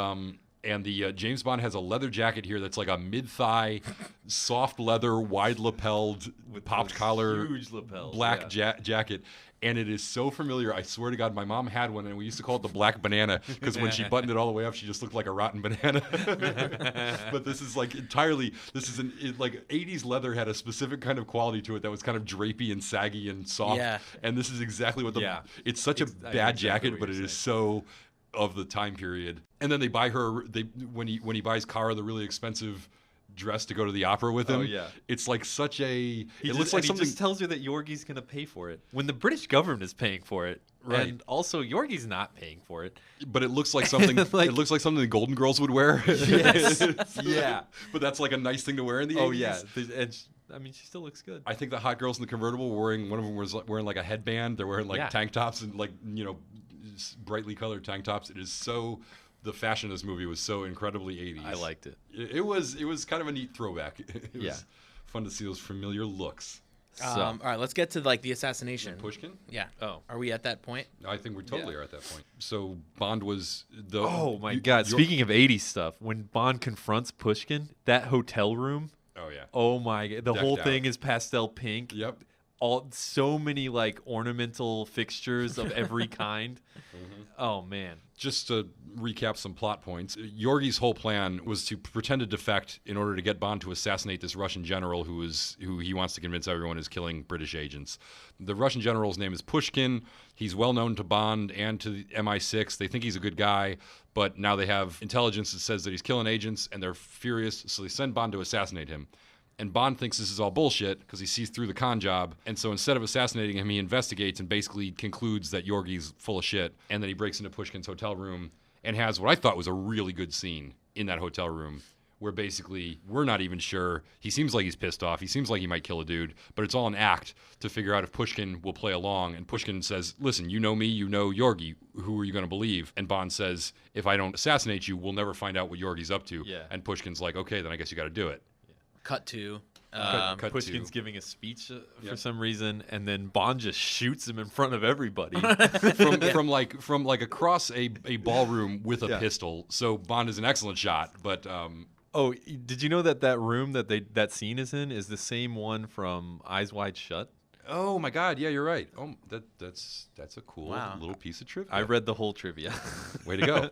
the James Bond has a leather jacket here that's like a mid-thigh, soft leather, wide lapelled, with popped collar, huge lapels, black jacket. And it is so familiar. I swear to God, my mom had one, and we used to call it the black banana because when she buttoned it all the way up, she just looked like a rotten banana. But this is like entirely. This is like 80s leather had a specific kind of quality to it that was kind of drapey and saggy and soft. Yeah. And this is exactly what It's such a I know bad exactly jacket, what but you're it is so of the time period. And then they buy her. When he buys Cara the really expensive dress to go to the opera with him. Oh, yeah. It's like such a. He looks like something. He just tells her that Yorgi's going to pay for it when the British government is paying for it, Right. and also Yorgi's not paying for it. But it looks like something. Like- it looks like something the Golden Girls would wear. Yes. Yeah. But that's like a nice thing to wear in the 80s. Oh yeah, I mean, she still looks good. I think the hot girls in the convertible were wearing. One of them was wearing like a headband. They're wearing like tank tops and like brightly colored tank tops. It is so. The fashion of this movie was so incredibly 80s. I liked it. It was kind of a neat throwback. It was Yeah. fun to see those familiar looks. All right, let's get to like the assassination. Pushkin? Yeah. Oh. Are we at that point? I think we totally are at that point. So Bond was the. Oh my God! Speaking of 80s stuff, when Bond confronts Pushkin, that hotel room. Oh yeah. Oh my God! The whole out. thing is pastel pink. Yep. So many like ornamental fixtures of every kind. Oh man. Just to recap some plot points, Yorgi's whole plan was to pretend to defect in order to get Bond to assassinate this Russian general who he wants to convince everyone is killing British agents. The Russian general's name is Pushkin. He's well known to Bond and to the MI6. They think he's a good guy, but now they have intelligence that says that he's killing agents, and they're furious, so they send Bond to assassinate him. And Bond thinks this is all bullshit because he sees through the con job. And so instead of assassinating him, he investigates and basically concludes that Yorgi's full of shit. And then he breaks into Pushkin's hotel room and has what I thought was a really good scene in that hotel room where basically we're not even sure. He seems like he's pissed off. He seems like he might kill a dude, but it's all an act to figure out if Pushkin will play along. And Pushkin says, listen, you know me, you know Yorgi. Who are you going to believe? And Bond says, if I don't assassinate you, we'll never find out what Yorgi's up to. Yeah. And Pushkin's like, okay, then I guess you got to do it. Cut to. Cut Pushkin's to. giving a speech for some reason, and then Bond just shoots him in front of everybody. from like across a ballroom with a pistol. So Bond is an excellent shot, but Oh, did you know that room that scene is in is the same one from Eyes Wide Shut? oh my God, yeah, you're right. Oh, that's a cool Wow. little piece of trivia. I read the whole trivia. Way to go.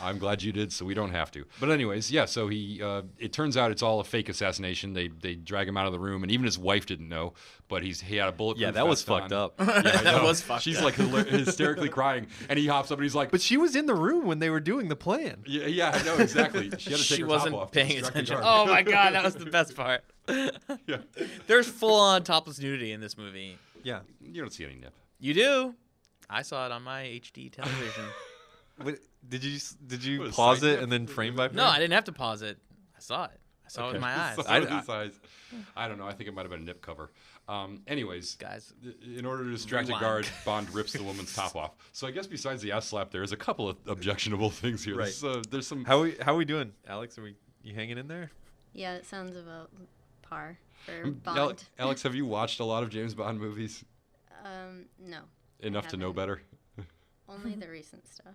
I'm glad you did, so we don't have to. But anyways, yeah, so it turns out it's all a fake assassination. They drag him out of the room, and even his wife didn't know, but he had a bulletproof Yeah, that was vest on. fucked up. Yeah, I That know. was fucked She's up. like hysterically crying, and he hops up and he's like, But she was in the room when they were doing the plan. yeah, I know, exactly. She had to take She her wasn't top off to paying distract the attention. guard. Oh my god, that was the best part. Yeah. There's full-on topless nudity in this movie. Yeah. You don't see any nip. You do. I saw it on my HD television. Wait, did you What, a pause side it nip? and then frame by frame? No, I didn't have to pause it. I saw it. I saw it with my eyes. Saw it with his eyes. I don't know. I think it might have been a nip cover. Anyways, Guys. in order to distract a Rewind. guard, Bond rips the woman's top off. So I guess besides the ass slap, there's a couple of objectionable things here. Right. There's some. How we doing, Alex? You hanging in there? Yeah, it sounds about par for Bond. Alex, have you watched a lot of James Bond movies? No. Enough I to know haven't. better? Only the recent stuff.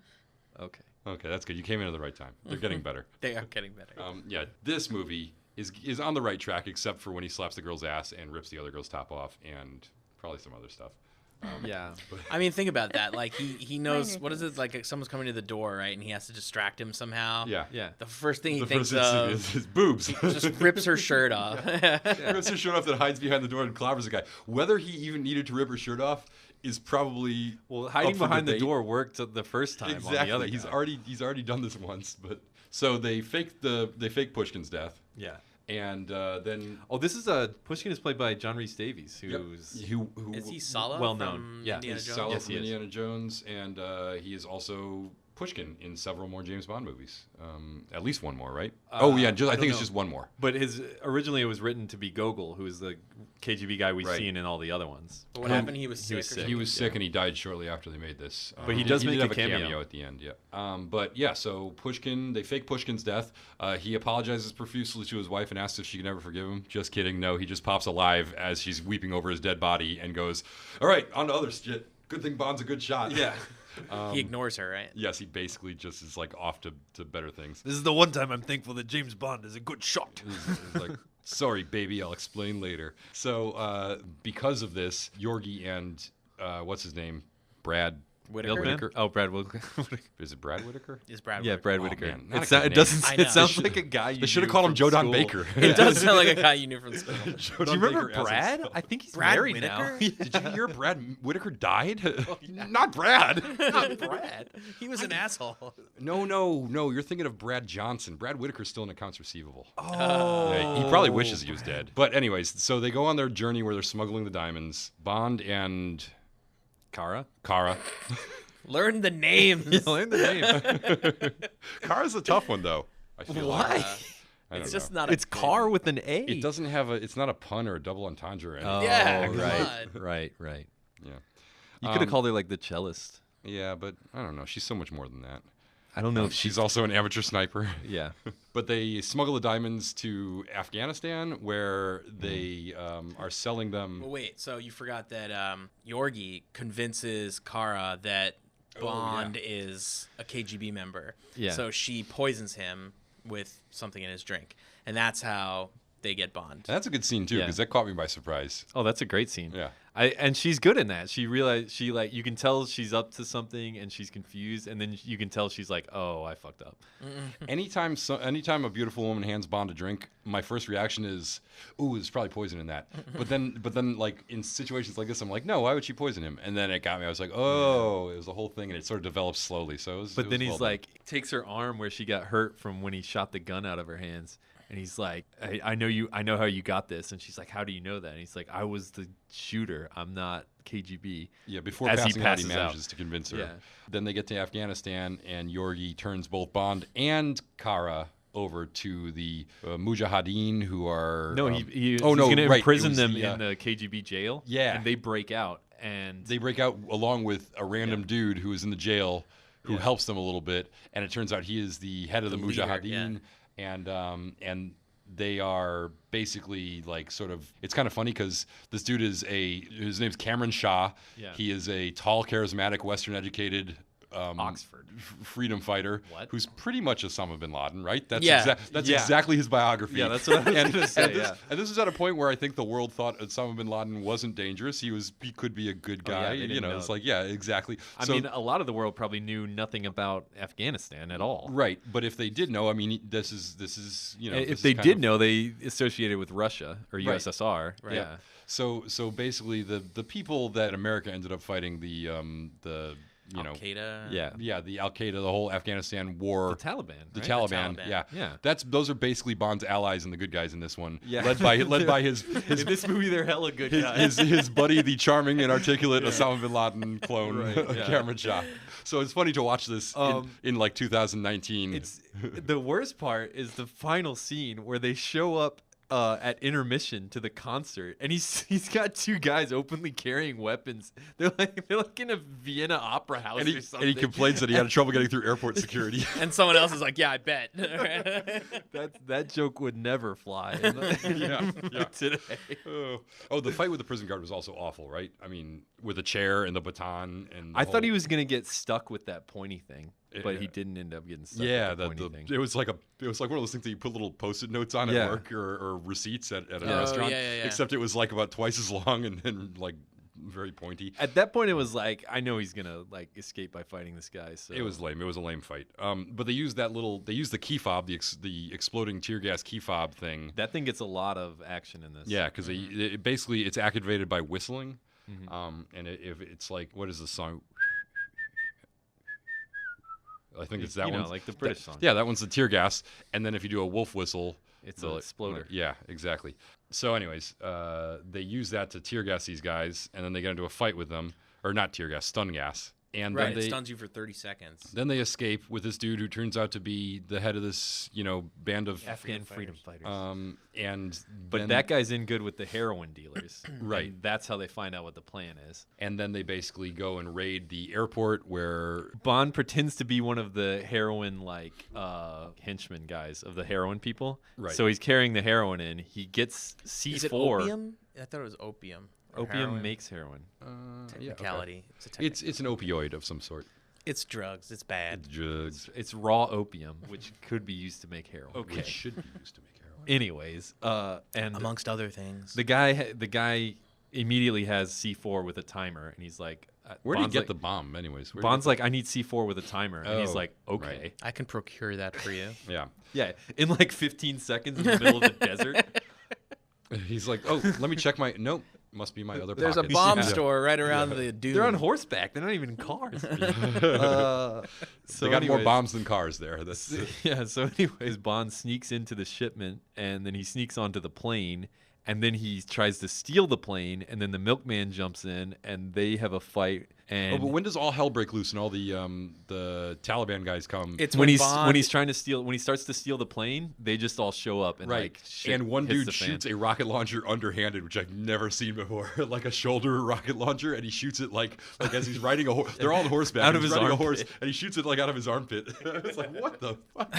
Okay. Okay, that's good. You came in at the right time. They're getting better. They are getting better. Yeah, this movie is on the right track, except for when he slaps the girl's ass and rips the other girl's top off, and probably some other stuff. Yeah. I mean, think about that. Like he knows Minor what is things. it? Like someone's coming to the door, right? And he has to distract him somehow. Yeah. Yeah. The first thing he The thinks first of instinct is his boobs. just rips her shirt off. Rips her shirt off, that hides behind the door and clobbers the guy. Whether he even needed to rip her shirt off is probably Well, hiding up for behind the debate. door worked the first time Exactly. on the other he's guy. already done this once, but so they fake Pushkin's death, Yeah. and then Oh, this is Pushkin is played by John Rhys Davies, who's who Is he Sala well from known. Yeah. Indiana is Jones? Sala Yes, from he is. Indiana Jones, and he is also Pushkin in several more James Bond movies. At least one more, right? I I think don't it's know. just one more. But originally it was written to be Gogol, who is the KGB guy we've Right. seen in all the other ones. But what happened? He was sick. was or sick. He something? was sick and he died shortly after they made this. But he does did make have a cameo. at the end, yeah. But yeah, so Pushkin, they fake Pushkin's death. He apologizes profusely to his wife and asks if she can ever forgive him. Just kidding. No, he just pops alive as she's weeping over his dead body and goes, "All right, on to other shit. Good thing Bond's a good shot." Yeah. He ignores her, right? Yes, he basically just is like off to better things. This is the one time I'm thankful that James Bond is a good shot. He's like, "Sorry, baby, I'll explain later." So because of this, Yorgi and what's his name, Brad Whitaker? Whitaker. Oh, Brad Whitaker. Is it Brad Whitaker? Is Brad? Yeah, Whitaker. Brad Oh, Whitaker. man, not a It's good not, it name. doesn't. I know. It sounds They like a guy. They should have called him Joe Don Baker. It does sound like a guy you knew from school. Do you remember Brad? I think he's Brad married Whitaker? now. Did you hear Brad Whitaker died? Not Brad. Not Brad. He was an asshole. No. You're thinking of Brad Johnson. Brad Whitaker's still in accounts receivable. Oh. Yeah, he probably wishes he was dead. But anyways, so they go on their journey where they're smuggling the diamonds. Bond and Kara. Learn the names. Learn the name. Kara's a tough one though. I feel Why? like. I don't It's just know. not. It's Car with an A. It doesn't have a. It's not a pun or a double entendre or anything. Oh, Yeah, come right. on. Right. Yeah. You could have called her like the cellist. Yeah, but I don't know. She's so much more than that. I don't know if She's also an amateur sniper. Yeah. But they smuggle the diamonds to Afghanistan, where they are selling them. Well, wait. So you forgot that Yorgi convinces Kara that Bond is a KGB member. Yeah. So she poisons him with something in his drink, and that's how they get Bond. That's a good scene too, Yeah. because that caught me by surprise. Oh, that's a great scene. Yeah. And she's good in that. She realized you can tell she's up to something and she's confused, and then you can tell she's like, "Oh, I fucked up." Anytime a beautiful woman hands Bond a drink, my first reaction is, "Ooh, there's probably poison in that." But then, like in situations like this, I'm like, "No, why would she poison him?" And then it got me. I was like, "Oh, it was the whole thing," and it sort of develops slowly. So, But then he's like, takes her arm where she got hurt from when he shot the gun out of her hands, And he's like, I know how you got this. And she's like, how do you know that? And he's like, I was the shooter. I'm not KGB. Yeah, before As he passing out, he passes manages out. to convince her. Yeah. Then they get to Afghanistan, and Yorgi turns both Bond and Kara over to the Mujahideen, who are... No, he's oh, no, going to right. imprison It was them the, in the KGB jail. Yeah. And they break out. And They break out along with a random dude who is in the jail who helps them a little bit, and it turns out he is the head of the leader, Mujahideen, and they are basically like sort of. It's kind of funny because this dude is his name's Cameron Shah. Yeah. He is a tall, charismatic, Western-educated. Oxford. Freedom fighter who's pretty much Osama bin Laden, right? That's Yeah. exactly his biography. Yeah, that's what I was going to say. And this is at a point where I think the world thought Osama bin Laden wasn't dangerous. He could be a good guy. they didn't know. It's like, yeah, exactly. I mean, a lot of the world probably knew nothing about Afghanistan at all. Right, but if they did know, I mean, this is If they did know, they associated with Russia or Right. USSR. Right. Yeah. So basically, the people that America ended up fighting, the Al-Qaeda. yeah, the Al-Qaeda, the whole Afghanistan war, The Taliban. the right? Taliban, Taliban. yeah, Yeah. those are basically Bond's allies and the good guys in this one, Yeah. led by his In this movie, they're hella good guys. his buddy, the charming and articulate Osama bin Laden clone, Right, yeah. Cameron Shah. So it's funny to watch this in like 2019. It's the worst part is the final scene where they show up at intermission to the concert, and he's got two guys openly carrying weapons. They're like in a Vienna opera house and or he something. complains that he had trouble getting through airport security. And someone else is like, yeah, I bet. that joke would never fly yeah. today. Oh, the fight with the prison guard was also awful, right? I mean, with a chair and the baton and I thought he was gonna get stuck with that pointy thing, but Yeah. he didn't end up getting stuck. Yeah, with the pointy thing. it was like one of those things that you put little Post-it notes on Yeah. at work or receipts at a Oh, restaurant. yeah. Except it was like about twice as long and like very pointy. At that point, it was like, I know he's gonna like escape by fighting this guy. So It was lame. It was a lame fight. But they used the key fob, the exploding tear gas key fob thing. that thing gets a lot of action in this. Yeah, because basically it's activated by whistling. And if it's like, what is the song? I think it's that You know, one. like the British song. Yeah, that one's the tear gas. And then if you do a wolf whistle, It's an exploder. Yeah, exactly. So, anyways, they use that to tear gas these guys, and then they get into a fight with them, or not tear gas, stun gas. And Right, then it they stuns you for 30 seconds. then they escape with this dude who turns out to be the head of this, band of Afghan freedom fighters. and But then, that guy's in good with the heroin dealers. Right. And that's how they find out what the plan is. and then they basically go and raid the airport where Bond pretends to be one of the heroin henchmen guys of the heroin people. Right. So he's carrying the heroin in. He gets C4. Is it opium? I thought it was opium. or Opium heroin. makes heroin. Technicality. It's a it's an opioid of some sort. It's drugs. It's bad. Drugs. It's raw opium, which could be used to make heroin. Which should be used to make heroin. Anyways, and Amongst other things. the guy immediately has C4 with a timer, and he's like, Where did he Bond's get like, the bomb, anyways? Bond's like, I need C4 with a timer, and he's Oh, like, okay, right. I can procure that for you. Yeah. yeah, in like 15 seconds in the middle of the desert. He's like, oh, let me check my. Nope, must be my other. There's a pocket. bomb Yeah. store right around the dune. They're on horseback. They're not even in cars. So They got more anyways- bombs than cars there. That's Yeah, so anyways, Bond sneaks into the shipment, and then he sneaks onto the plane, and then he tries to steal the plane, and then the milkman jumps in, and they have a fight. And Oh, but when does all hell break loose and all the Taliban guys come? It's when he's Bond, when he starts to steal the plane, they just all show up and right. like shit And one hits dude the fan. shoots a rocket launcher underhanded, which I've never seen before, like a shoulder rocket launcher, and he shoots it like as he's riding a horse. They're all on horseback. Out and of he's his riding a armpit. horse, and he shoots it like out of his armpit. It's like, what the fuck?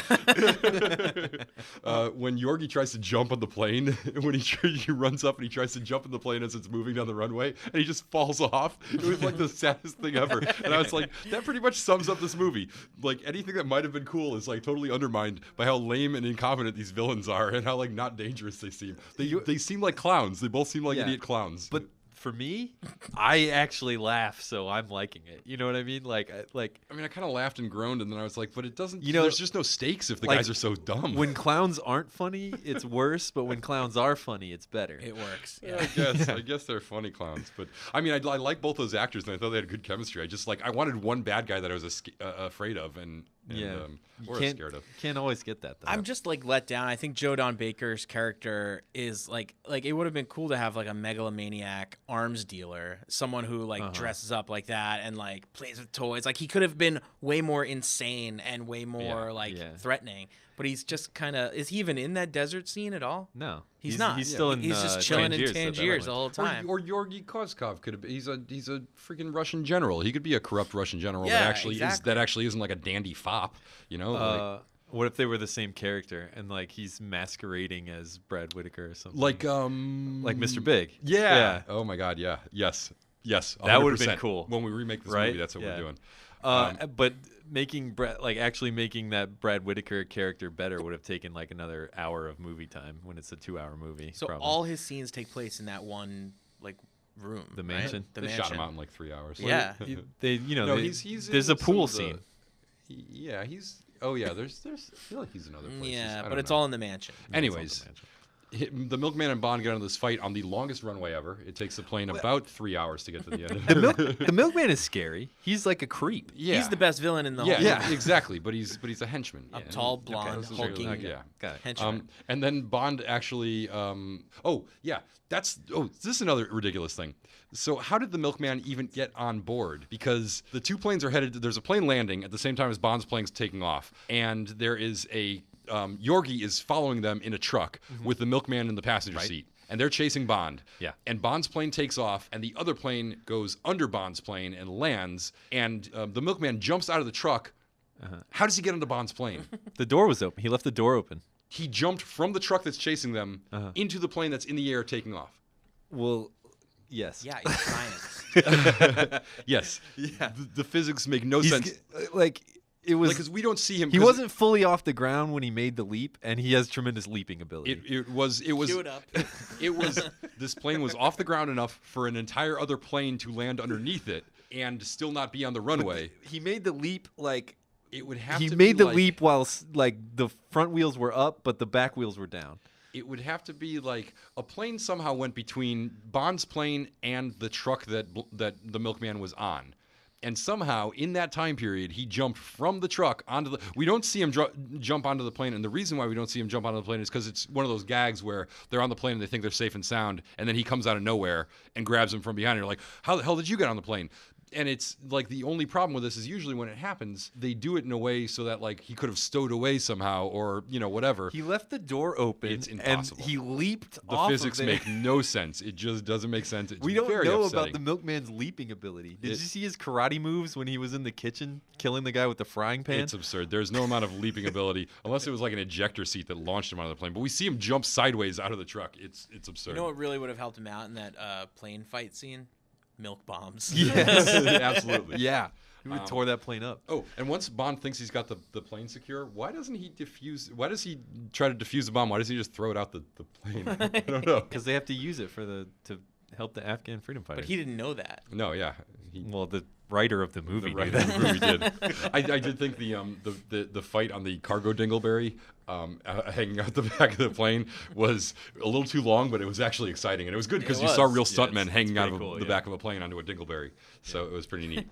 When Yorgi tries to jump on the plane, when he runs up and he tries to jump on the plane as it's moving down the runway, and he just falls off. It was like the saddest thing ever. And I was like, that pretty much sums up this movie. Like anything that might have been cool is like totally undermined by how lame and incompetent these villains are, and how like not dangerous they seem. They seem like clowns. They both seem like Yeah. idiot clowns. But for me, I actually laugh, so I'm liking it. You know what I mean? Like I mean, I kind of laughed and groaned, and then I was like, but it doesn't. You know, there's just no stakes if the like, guys are so dumb. when clowns aren't funny, it's worse. But when clowns are funny, it's better. It works. Yeah, I guess they're funny clowns, but I mean, I like both those actors, and I thought they had good chemistry. I wanted one bad guy that I was afraid of, and You or can't, scared of. Can't always get that, though. I'm just like let down. I think Joe Don Baker's character is like it would have been cool to have like a megalomaniac arms dealer, someone who like dresses up like that and like plays with toys. Like he could have been way more insane and way more threatening. But he's just kind of. Is he even in that desert scene at all? No, he's not. He's still in. He's just chilling in Tangiers Tangiers the whole time. Or Georgy Kozkov could have. He's a freaking Russian general. He could be a corrupt Russian general Yeah, that actually isn't like a dandy fop. You know. What if they were the same character and like he's masquerading as Brad Whitaker or something? Like Mr. Big. Yeah. Oh my God. Yeah. Yes. 100%. That would have been cool. When we remake this right? movie, that's what we're doing. But making actually making that Brad Whitaker character better would have taken like another hour of movie time when it's a 2-hour movie. So probably. all his scenes take place in that one like room. The mansion. Right? The They mansion. shot him out in like 3 hours. Yeah. There's a pool scene. Yeah, he's. Oh yeah, there's. I feel like he's in other places. Yeah, I but don't it's know. all in the mansion. Anyways, the Milkman and Bond get into this fight on the longest runway ever. It takes the plane about 3 hours to get to the end. The Milkman is scary. He's like a creep. Yeah, He's the best villain in the whole Yeah, movie. exact but he's a henchman. A tall, blonde, Okay. hulking Yeah. Got it. henchman. And then Bond actually. This is another ridiculous thing. So how did the Milkman even get on board? Because the two planes are headed. There's a plane landing at the same time as Bond's plane's taking off, and there is a Yorgi is following them in a truck with the Milkman in the passenger seat. And they're chasing Bond. Yeah. And Bond's plane takes off, and the other plane goes under Bond's plane and lands. And the Milkman jumps out of the truck. How does he get onto Bond's plane? The door was open. He left the door open. He jumped from the truck that's chasing them into the plane that's in the air taking off. Well, yes. Yeah, it's science. Yes. Yeah. The physics make no sense. It was Because we don't see him. he wasn't fully off the ground when he made the leap, and he has tremendous leaping ability. It was. Cue it up. It was. This plane was off the ground enough for an entire other plane to land underneath it and still not be on the runway. He made the leap like It would have. he to made be the like, leap while like the front wheels were up, but the back wheels were down. It would have to be like a plane somehow went between Bond's plane and the truck that the Milkman was on. And somehow, in that time period, he jumped from the truck onto the... We don't see him jump onto the plane, and the reason why we don't see him jump onto the plane is because it's one of those gags where they're on the plane and they think they're safe and sound, and then he comes out of nowhere and grabs them from behind, and you're like, how the hell did you get on the plane? And it's like the only problem with this is usually when it happens, they do it in a way so that like he could have stowed away somehow or, whatever. He left the door open. It's impossible. And he leaped The off physics of there. make no sense. It just doesn't make sense. It's We don't very know upsetting. about the Milkman's leaping ability. Did you see his karate moves when he was in the kitchen killing the guy with the frying pan? It's absurd. There's no amount of leaping ability unless it was like an ejector seat that launched him out of the plane. But we see him jump sideways out of the truck. It's absurd. You know what really would have helped him out in that plane fight scene? Milk bombs. Yes. Absolutely. Yeah. He would tore that plane up. Oh, and once Bond thinks he's got the plane secure, why doesn't he defuse? Why does he try to defuse the bomb? Why doesn't he just throw it out the plane? I don't know. Because they have to use it to help the Afghan freedom fighters. But he didn't know that. No, yeah. Well, the writer of the movie The knew writer that. of the movie did. I did think the fight on the cargo dingleberry hanging out the back of the plane was a little too long, but it was actually exciting, and it was good because It you saw was. real Yeah, stuntmen it's hanging out of pretty cool, the yeah. back of a plane onto a dingleberry. So it was pretty neat.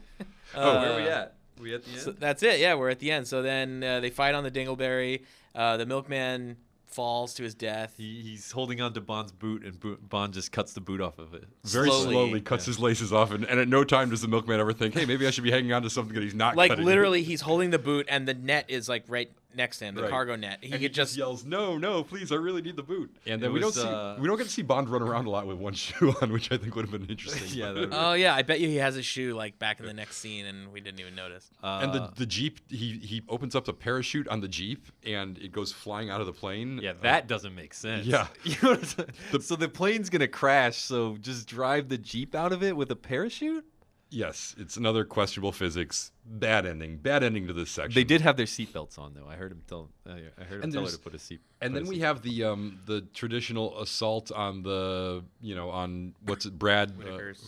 Where are we at? We at the end? So that's it. Yeah, we're at the end. So then they fight on the dingleberry. The milkman falls to his death. He's holding on to Bond's boot, and Bond just cuts the boot off of it. Very Slowly. slowly cuts his laces off, and at no time does the milkman ever think, hey, maybe I should be hanging on to something that he's not Like cutting. literally, he's holding the boot, and the net is like right next to him, the Right. cargo net. He And could just yells, no, please, I really need the boot. And then It we don't was, get to see Bond run around a lot with one shoe on, which I think would have been interesting. Yeah, But- that Oh yeah, I bet you he has a shoe like back in the next scene, and we didn't even notice. and the Jeep, he opens up the parachute on the Jeep, and it goes flying out of the plane. Yeah, that doesn't make sense. Yeah. You know what I'm saying? So the plane's gonna crash. So just drive the Jeep out of it with a parachute. Yes, it's another questionable physics. Bad ending to this section. They did have their seatbelts on though. I heard him tell. I heard him And tell her there's- to put a seat. And put then a we seat- have the traditional assault on the on what's it, Brad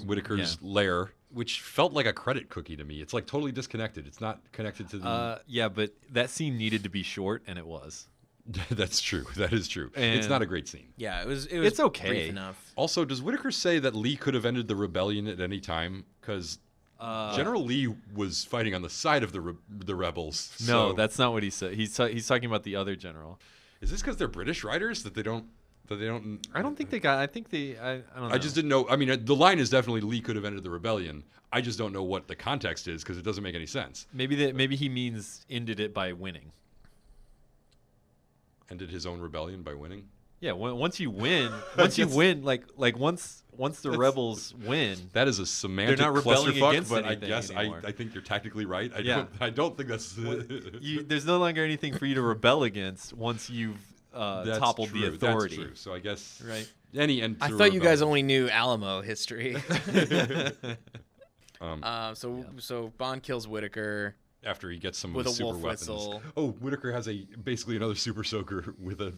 Whitaker's Yeah. lair, which felt like a credit cookie to me. It's like totally disconnected. It's not connected to the. Yeah, but that scene needed to be short, and it was. That's true. That is true. It's And- not a great scene. Yeah, it was. It's okay. brief enough. Also, does Whitaker say that Lee could have ended the rebellion at any time? Because General Lee was fighting on the side of the rebels. No, so- that's not what he said. He's talking about the other general. Is this because they're British writers that they don't? I don't think they got. I think they. I don't know. I just didn't know. I mean, the line is definitely Lee could have ended the rebellion. I just don't know what the context is because it doesn't make any sense. Maybe he means ended it by winning. Ended his own rebellion by winning. Yeah, once you win, once the rebels win, That is a semantic They're not rebelling clusterfuck, against but I anything guess anymore. I think you're tactically right. Yeah. I don't think that's. there's no longer anything for you to rebel against once you've That's toppled true. the authority. That's true. So I guess Right. any end. I to a thought you guys rebellion. only knew Alamo history. So Bond kills Whitaker After he gets some with of a the super wolf weapons. whistle, Oh, Whitaker has basically another super soaker with a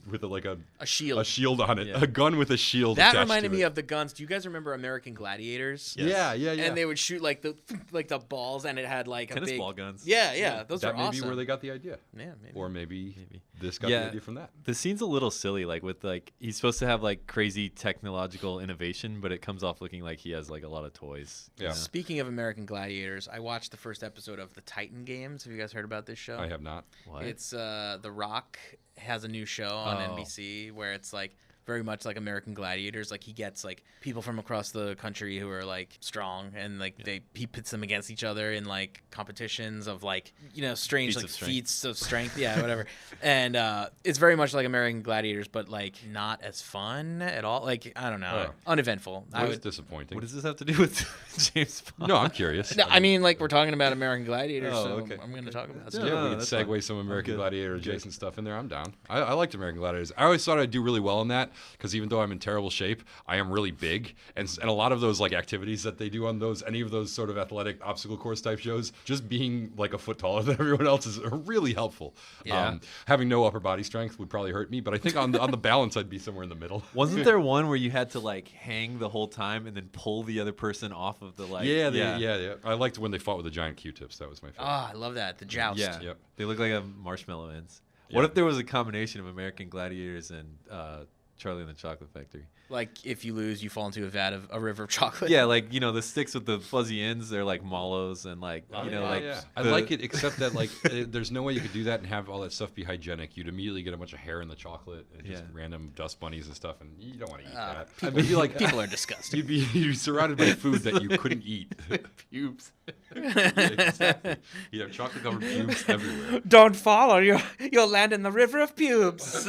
a shield. a shield on it, Yeah. a gun with a shield. That attached reminded to me it. of the guns. Do you guys remember American Gladiators? Yeah. And they would shoot like the balls, and it had like Tennis a big ball guns. Yeah, those that are may awesome. be where they got the idea, Yeah, maybe. or maybe this got the idea from that. The scene's a little silly, like with like he's supposed to have like crazy technological innovation, but it comes off looking like he has like a lot of toys. you Yeah. know? Speaking of American Gladiators, I watched the first episode of the Titan Games. Have you guys heard about this show? I have not. What? It's The Rock has a new show on Oh. NBC where it's like very much like American Gladiators. Like he gets like people from across the country who are like strong, and like he pits them against each other in like competitions of like strange Feats like of strength. feats of strength, yeah, whatever. And it's very much like American Gladiators, but like not as fun at all. Like I don't know, Oh. uneventful. That was disappointing. What does this have to do with James Bond? No, I'm curious. No, I mean, like we're talking about American Gladiators, Oh, so okay. I'm going to talk about Yeah. stuff. Yeah, No, we can that's segue fine. some American good. Gladiator I'm good. adjacent stuff in there. I'm down. I liked American Gladiators. I always thought I'd do really well in that because even though I'm in terrible shape, I am really big, and a lot of those like activities that they do on any of those sort of athletic obstacle course type shows, just being like a foot taller than everyone else is really helpful. Yeah. Having no upper body strength would probably hurt me, but I think on the balance I'd be somewhere in the middle. Wasn't there one where you had to like hang the whole time and then pull the other person off of the like? Yeah. I liked when they fought with the giant Q-tips. That was my favorite. Ah, I love that. The joust. Yeah. Yep. They look like a marshmallow ends. Yeah. What if there was a combination of American Gladiators and Charlie and the Chocolate Factory? Like if you lose, you fall into a river of chocolate. Yeah, like the sticks with the fuzzy ends, they're like mallows and like I the- like it, except that like there's no way you could do that and have all that stuff be hygienic. You'd immediately get a bunch of hair in the chocolate and just Yeah. random dust bunnies and stuff, and you don't want to eat Ah, that. people, It'd be like people are disgusting. you'd be surrounded by food that you couldn't eat. pubes. Exactly. You'd have chocolate covered pubes everywhere. Don't fall, or you'll land in the river of pubes.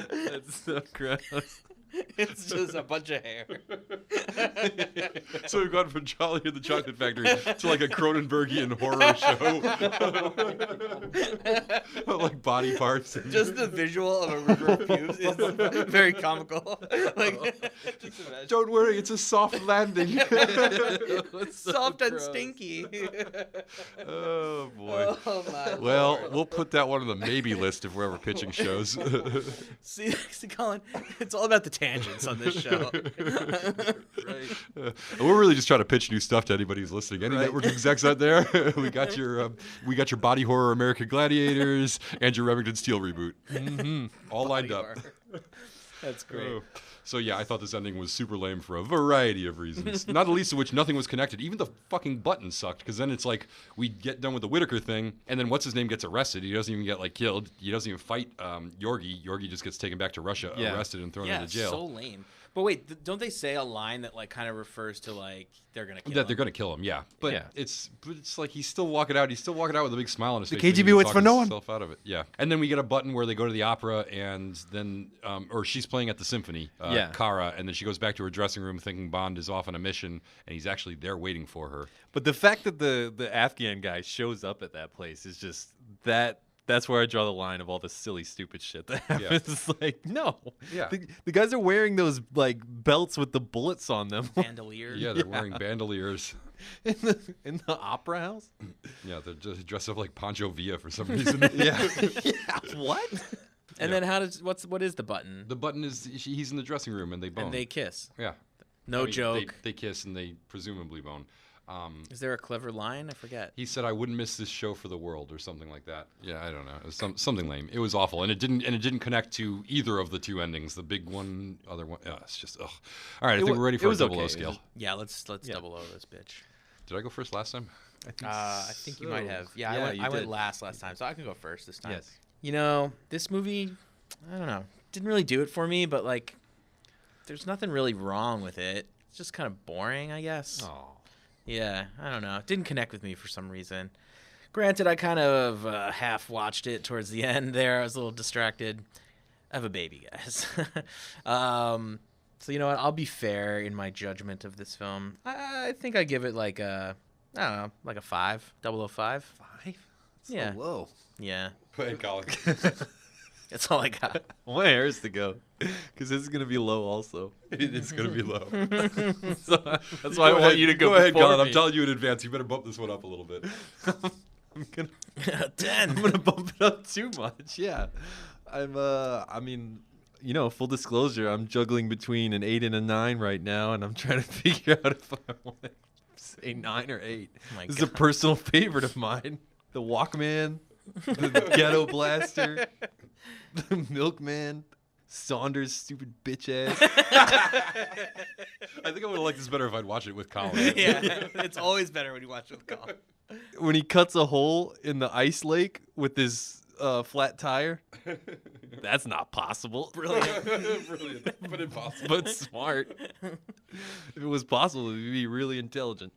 That's so gross. It's just a bunch of hair. So we've gone from Charlie and the Chocolate Factory to like a Cronenbergian horror show. Like body parts. Just the visual of a river of pubes is very comical. Like, just imagine. Don't worry, it's a soft landing. Soft and stinky. Oh boy. Oh my. Well, Lord. we'll put that one on the maybe list if we're ever pitching shows. See, Colin, it's all about the tangents on this show. We're really just trying to pitch new stuff to anybody who's listening. Any network execs out there? we got your body horror American Gladiators and your Remington Steel reboot. All lined up. That's great. Oh. So yeah, I thought this ending was super lame for a variety of reasons. Not the least of which nothing was connected. Even the fucking button sucked because then it's like we get done with the Whitaker thing, and then what's his name gets arrested. He doesn't even get like killed. He doesn't even fight Yorgi. Yorgi just gets taken back to Russia, arrested, and thrown Yeah, into jail. so lame. But wait, don't they say a line that like kind of refers to like they're gonna kill That him? they're gonna kill him, yeah. But Yeah. it's like he's still walking out. He's still walking out with a big smile on his face. KGB He's waits for talking no one. himself out of it. Yeah. And then we get a button where they go to the opera, and then or she's playing at the symphony, Kara, and then she goes back to her dressing room thinking Bond is off on a mission, and he's actually there waiting for her. But the fact that the Afghan guy shows up at that place is just that's where I draw the line of all the silly, stupid shit that happens. It's like, no. Yeah. The guys are wearing those like belts with the bullets on them Bandolier. Yeah, they're wearing bandoliers. in the opera house. Yeah, they're just dressed up like Pancho Villa for some reason. Yeah. What? And then what is the button? The button is he's in the dressing room and they bone. And they kiss. yeah. No I mean, joke. They kiss and they presumably bone. Is there a clever line? I forget. He said, "I wouldn't miss this show for the world," or something like that. Yeah, I don't know. It was something lame. It was awful, and it didn't connect to either of the two endings. The big one, other one. It's just ugh. All right, I think we're ready for a double O scale. Yeah, let's double O this bitch. Did I go first last time? I think you might have. Yeah, I went last time, so I can go first this time. Yes. You know, this movie, I don't know, didn't really do it for me, but like, there's nothing really wrong with it. It's just kind of boring, I guess. Oh. Yeah, I don't know. It didn't connect with me for some reason. Granted, I kind of half watched it towards the end there. I was a little distracted. I have a baby, guys. So you know what? I'll be fair in my judgment of this film. I think I give it like a, I don't know, like a 5, 005. 5? That's Yeah. so low. Yeah, Go ahead, Colin. that's all I got. I want Harris to go, because this is going to be low also. It is going to be low. So that's why I want you to go ahead, before Colin. I'm me. telling you in advance. You better bump this one up a little bit. I'm gonna 10. I'm gonna bump it up too much. Yeah, I mean, you know, full disclosure, I'm juggling between an 8 and a 9 right now, and I'm trying to figure out if I want to say 9 or 8. My This is a God. personal favorite of mine. The Walkman, the Ghetto Blaster, the Milkman, Saunders' stupid bitch ass. I think I would have liked this better if I'd watched it with Colin. Yeah, it's always better when you watch it with Colin. When he cuts a hole in the ice lake with his flat tire, that's not possible. Brilliant. Brilliant, but impossible. But smart. If it was possible, it would be really intelligent.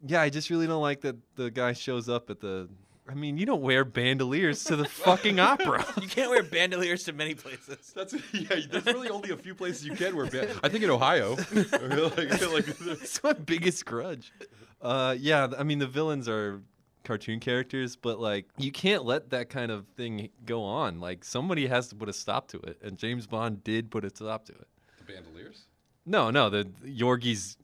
Yeah, I just really don't like that the guy shows up at the. I mean, you don't wear bandoliers to the fucking opera. You can't wear bandoliers to many places. There's really only a few places you can wear. I think in Ohio. That's my biggest grudge. Yeah, I mean the villains are cartoon characters, but like you can't let that kind of thing go on. Like somebody has to put a stop to it, and James Bond did put a stop to it. The bandoliers? No, the Yorgie's,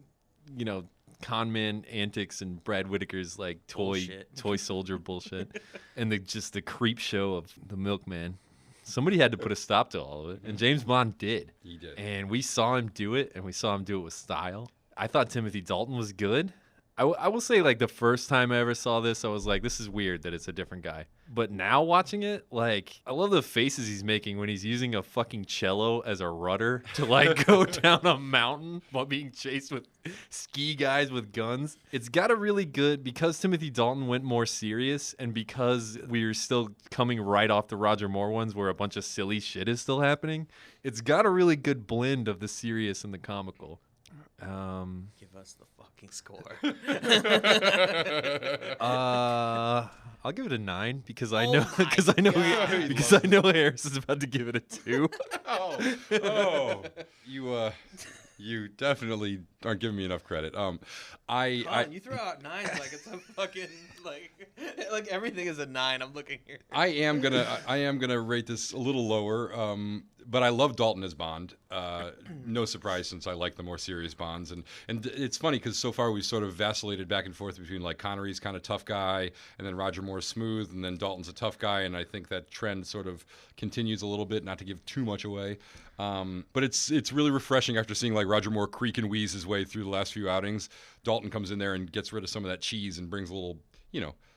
you know, con man antics and Brad Whitaker's like Bullshit. toy soldier bullshit, and the creep show of the Milkman. Somebody had to put a stop to all of it, and James Bond did. He did. And we saw him do it, and we saw him do it with style. I thought Timothy Dalton was good. I will say, like, the first time I ever saw this, I was like, this is weird that it's a different guy. But now watching it, like, I love the faces he's making when he's using a fucking cello as a rudder to, like, go down a mountain while being chased with ski guys with guns. It's got a really good, because Timothy Dalton went more serious, and because we're still coming right off the Roger Moore ones where a bunch of silly shit is still happening, it's got a really good blend of the serious and the comical. Give us the fucking score. I'll give it a 9 because I Oh know my because I know God. because I know Harris is about to give it a 2. You definitely aren't giving me enough credit. Colin, you throw out 9s like it's a fucking like everything is a 9. I'm looking here. I am gonna rate this a little lower, but I love Dalton as Bond. No surprise, since I like the more serious Bonds, and it's funny because so far we've sort of vacillated back and forth between like Connery's kind of tough guy, and then Roger Moore's smooth, and then Dalton's a tough guy, and I think that trend sort of continues a little bit. Not to give too much away, but it's really refreshing after seeing like Roger Moore creak and wheeze his way through the last few outings. Dalton comes in there and gets rid of some of that cheese and brings a little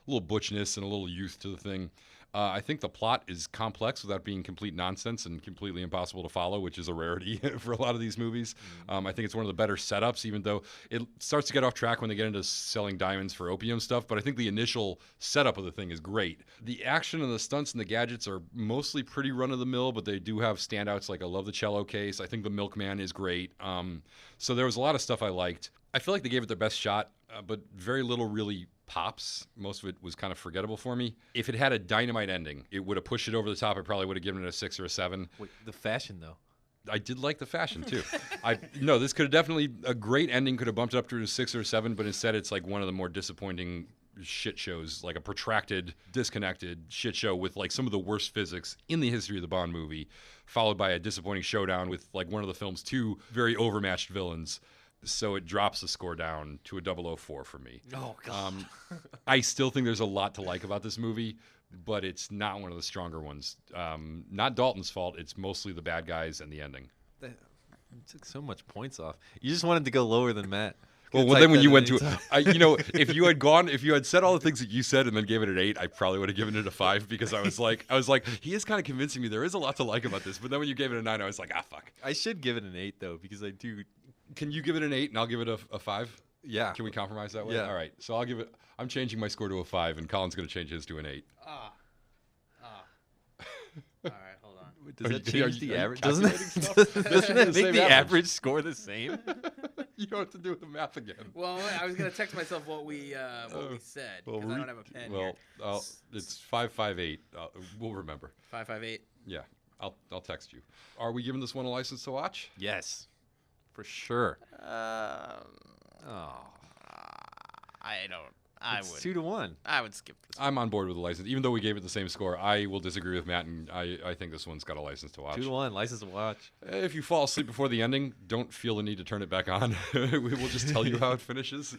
butchness and a little youth to the thing. I think the plot is complex without being complete nonsense and completely impossible to follow, which is a rarity for a lot of these movies. I think it's one of the better setups, even though it starts to get off track when they get into selling diamonds for opium stuff. But I think the initial setup of the thing is great. The action and the stunts and the gadgets are mostly pretty run-of-the-mill, but they do have standouts. Like I love the cello case. I think the Milkman is great. So there was a lot of stuff I liked. I feel like they gave it their best shot, but very little really pops. Most of it was kind of forgettable for me. If it had a dynamite ending, it would have pushed it over the top. I probably would have given it a 6 or a 7. Wait, the fashion though. I did like the fashion too. This could have definitely, a great ending could have bumped it up to a 6 or a 7, but instead it's like one of the more disappointing shit shows, like a protracted, disconnected shit show with like some of the worst physics in the history of the Bond movie, followed by a disappointing showdown with like one of the film's 2 very overmatched villains. So it drops the score down to a 004 for me. Oh god. I still think there's a lot to like about this movie, but it's not one of the stronger ones. Not Dalton's fault. It's mostly the bad guys and the ending. You took so much points off. You just wanted to go lower than Matt. Well, Type then when that you in went to, anytime. if you had said all the things that you said and then gave it an 8, I probably would have given it a 5 because I was like, he is kind of convincing me there is a lot to like about this. But then when you gave it a 9, I was like, fuck. I should give it an 8 though because I do. Can you give it an 8 and I'll give it a 5? Yeah. Can we compromise that way? Yeah. All right. So I'm changing my score to a 5 and Colin's going to change his to an 8. All right, hold on. Does Are that you- are change you- the are you average? Doesn't calculating stuff? it, doesn't it Same make the average. average score the same? You don't have to do the math again. Well, I was gonna text myself what we said because I don't have a pen here. Well, it's 558. We'll remember. 558. Yeah, I'll text you. Are we giving this one a license to watch? Yes, for sure. I don't. I It's would. 2-1. I would skip this. I'm on board with the license. Even though we gave it the same score, I will disagree with Matt, and I think this one's got a license to watch. 2-1. License to watch. If you fall asleep before the ending, don't feel the need to turn it back on. We will just tell you how it finishes.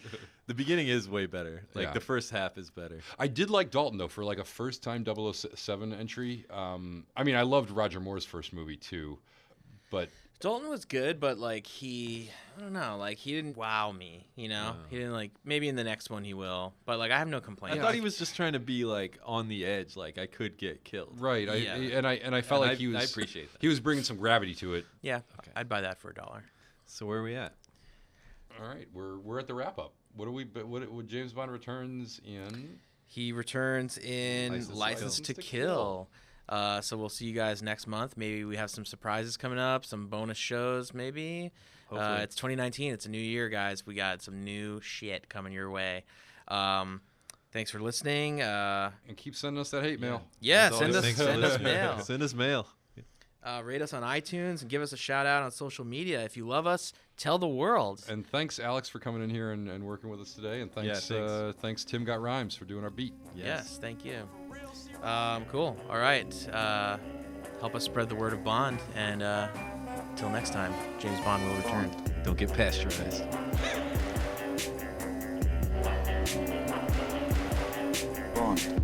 The beginning is way better. Like Yeah. the first half is better. I did like Dalton, though, for like a first-time 007 entry. I mean, I loved Roger Moore's first movie, too. But Dalton was good, but like I don't know, like he didn't wow me. You know, he didn't like. Maybe in the next one he will, but like I have no complaints. I thought he was just trying to be like on the edge, like I could get killed. right, Yeah. I felt And like he was. I appreciate that. He was bringing some gravity to it. Yeah, I'd buy that for $1. So where are we at? All right, we're at the wrap up. What James Bond returns in? He returns in License to Kill. So we'll see you guys next month. Maybe we have some surprises coming up, some bonus shows maybe. Hopefully. It's 2019. It's a new year, guys. We got some new shit coming your way. Thanks for listening. And keep sending us that hate mail. Yeah, As send always. us, Thanks for send us listening. mail. Send us mail. Rate us on iTunes and give us a shout out on social media. If you love us, tell the world. And thanks, Alex, for coming in here and working with us today. And thanks, thanks. thanks Tim Got Rhymes for doing our beat. Yes, thank you. Cool. All right. Help us spread the word of Bond. And until next time, James Bond will return. Don't get pasteurized. Bond.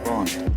Bond.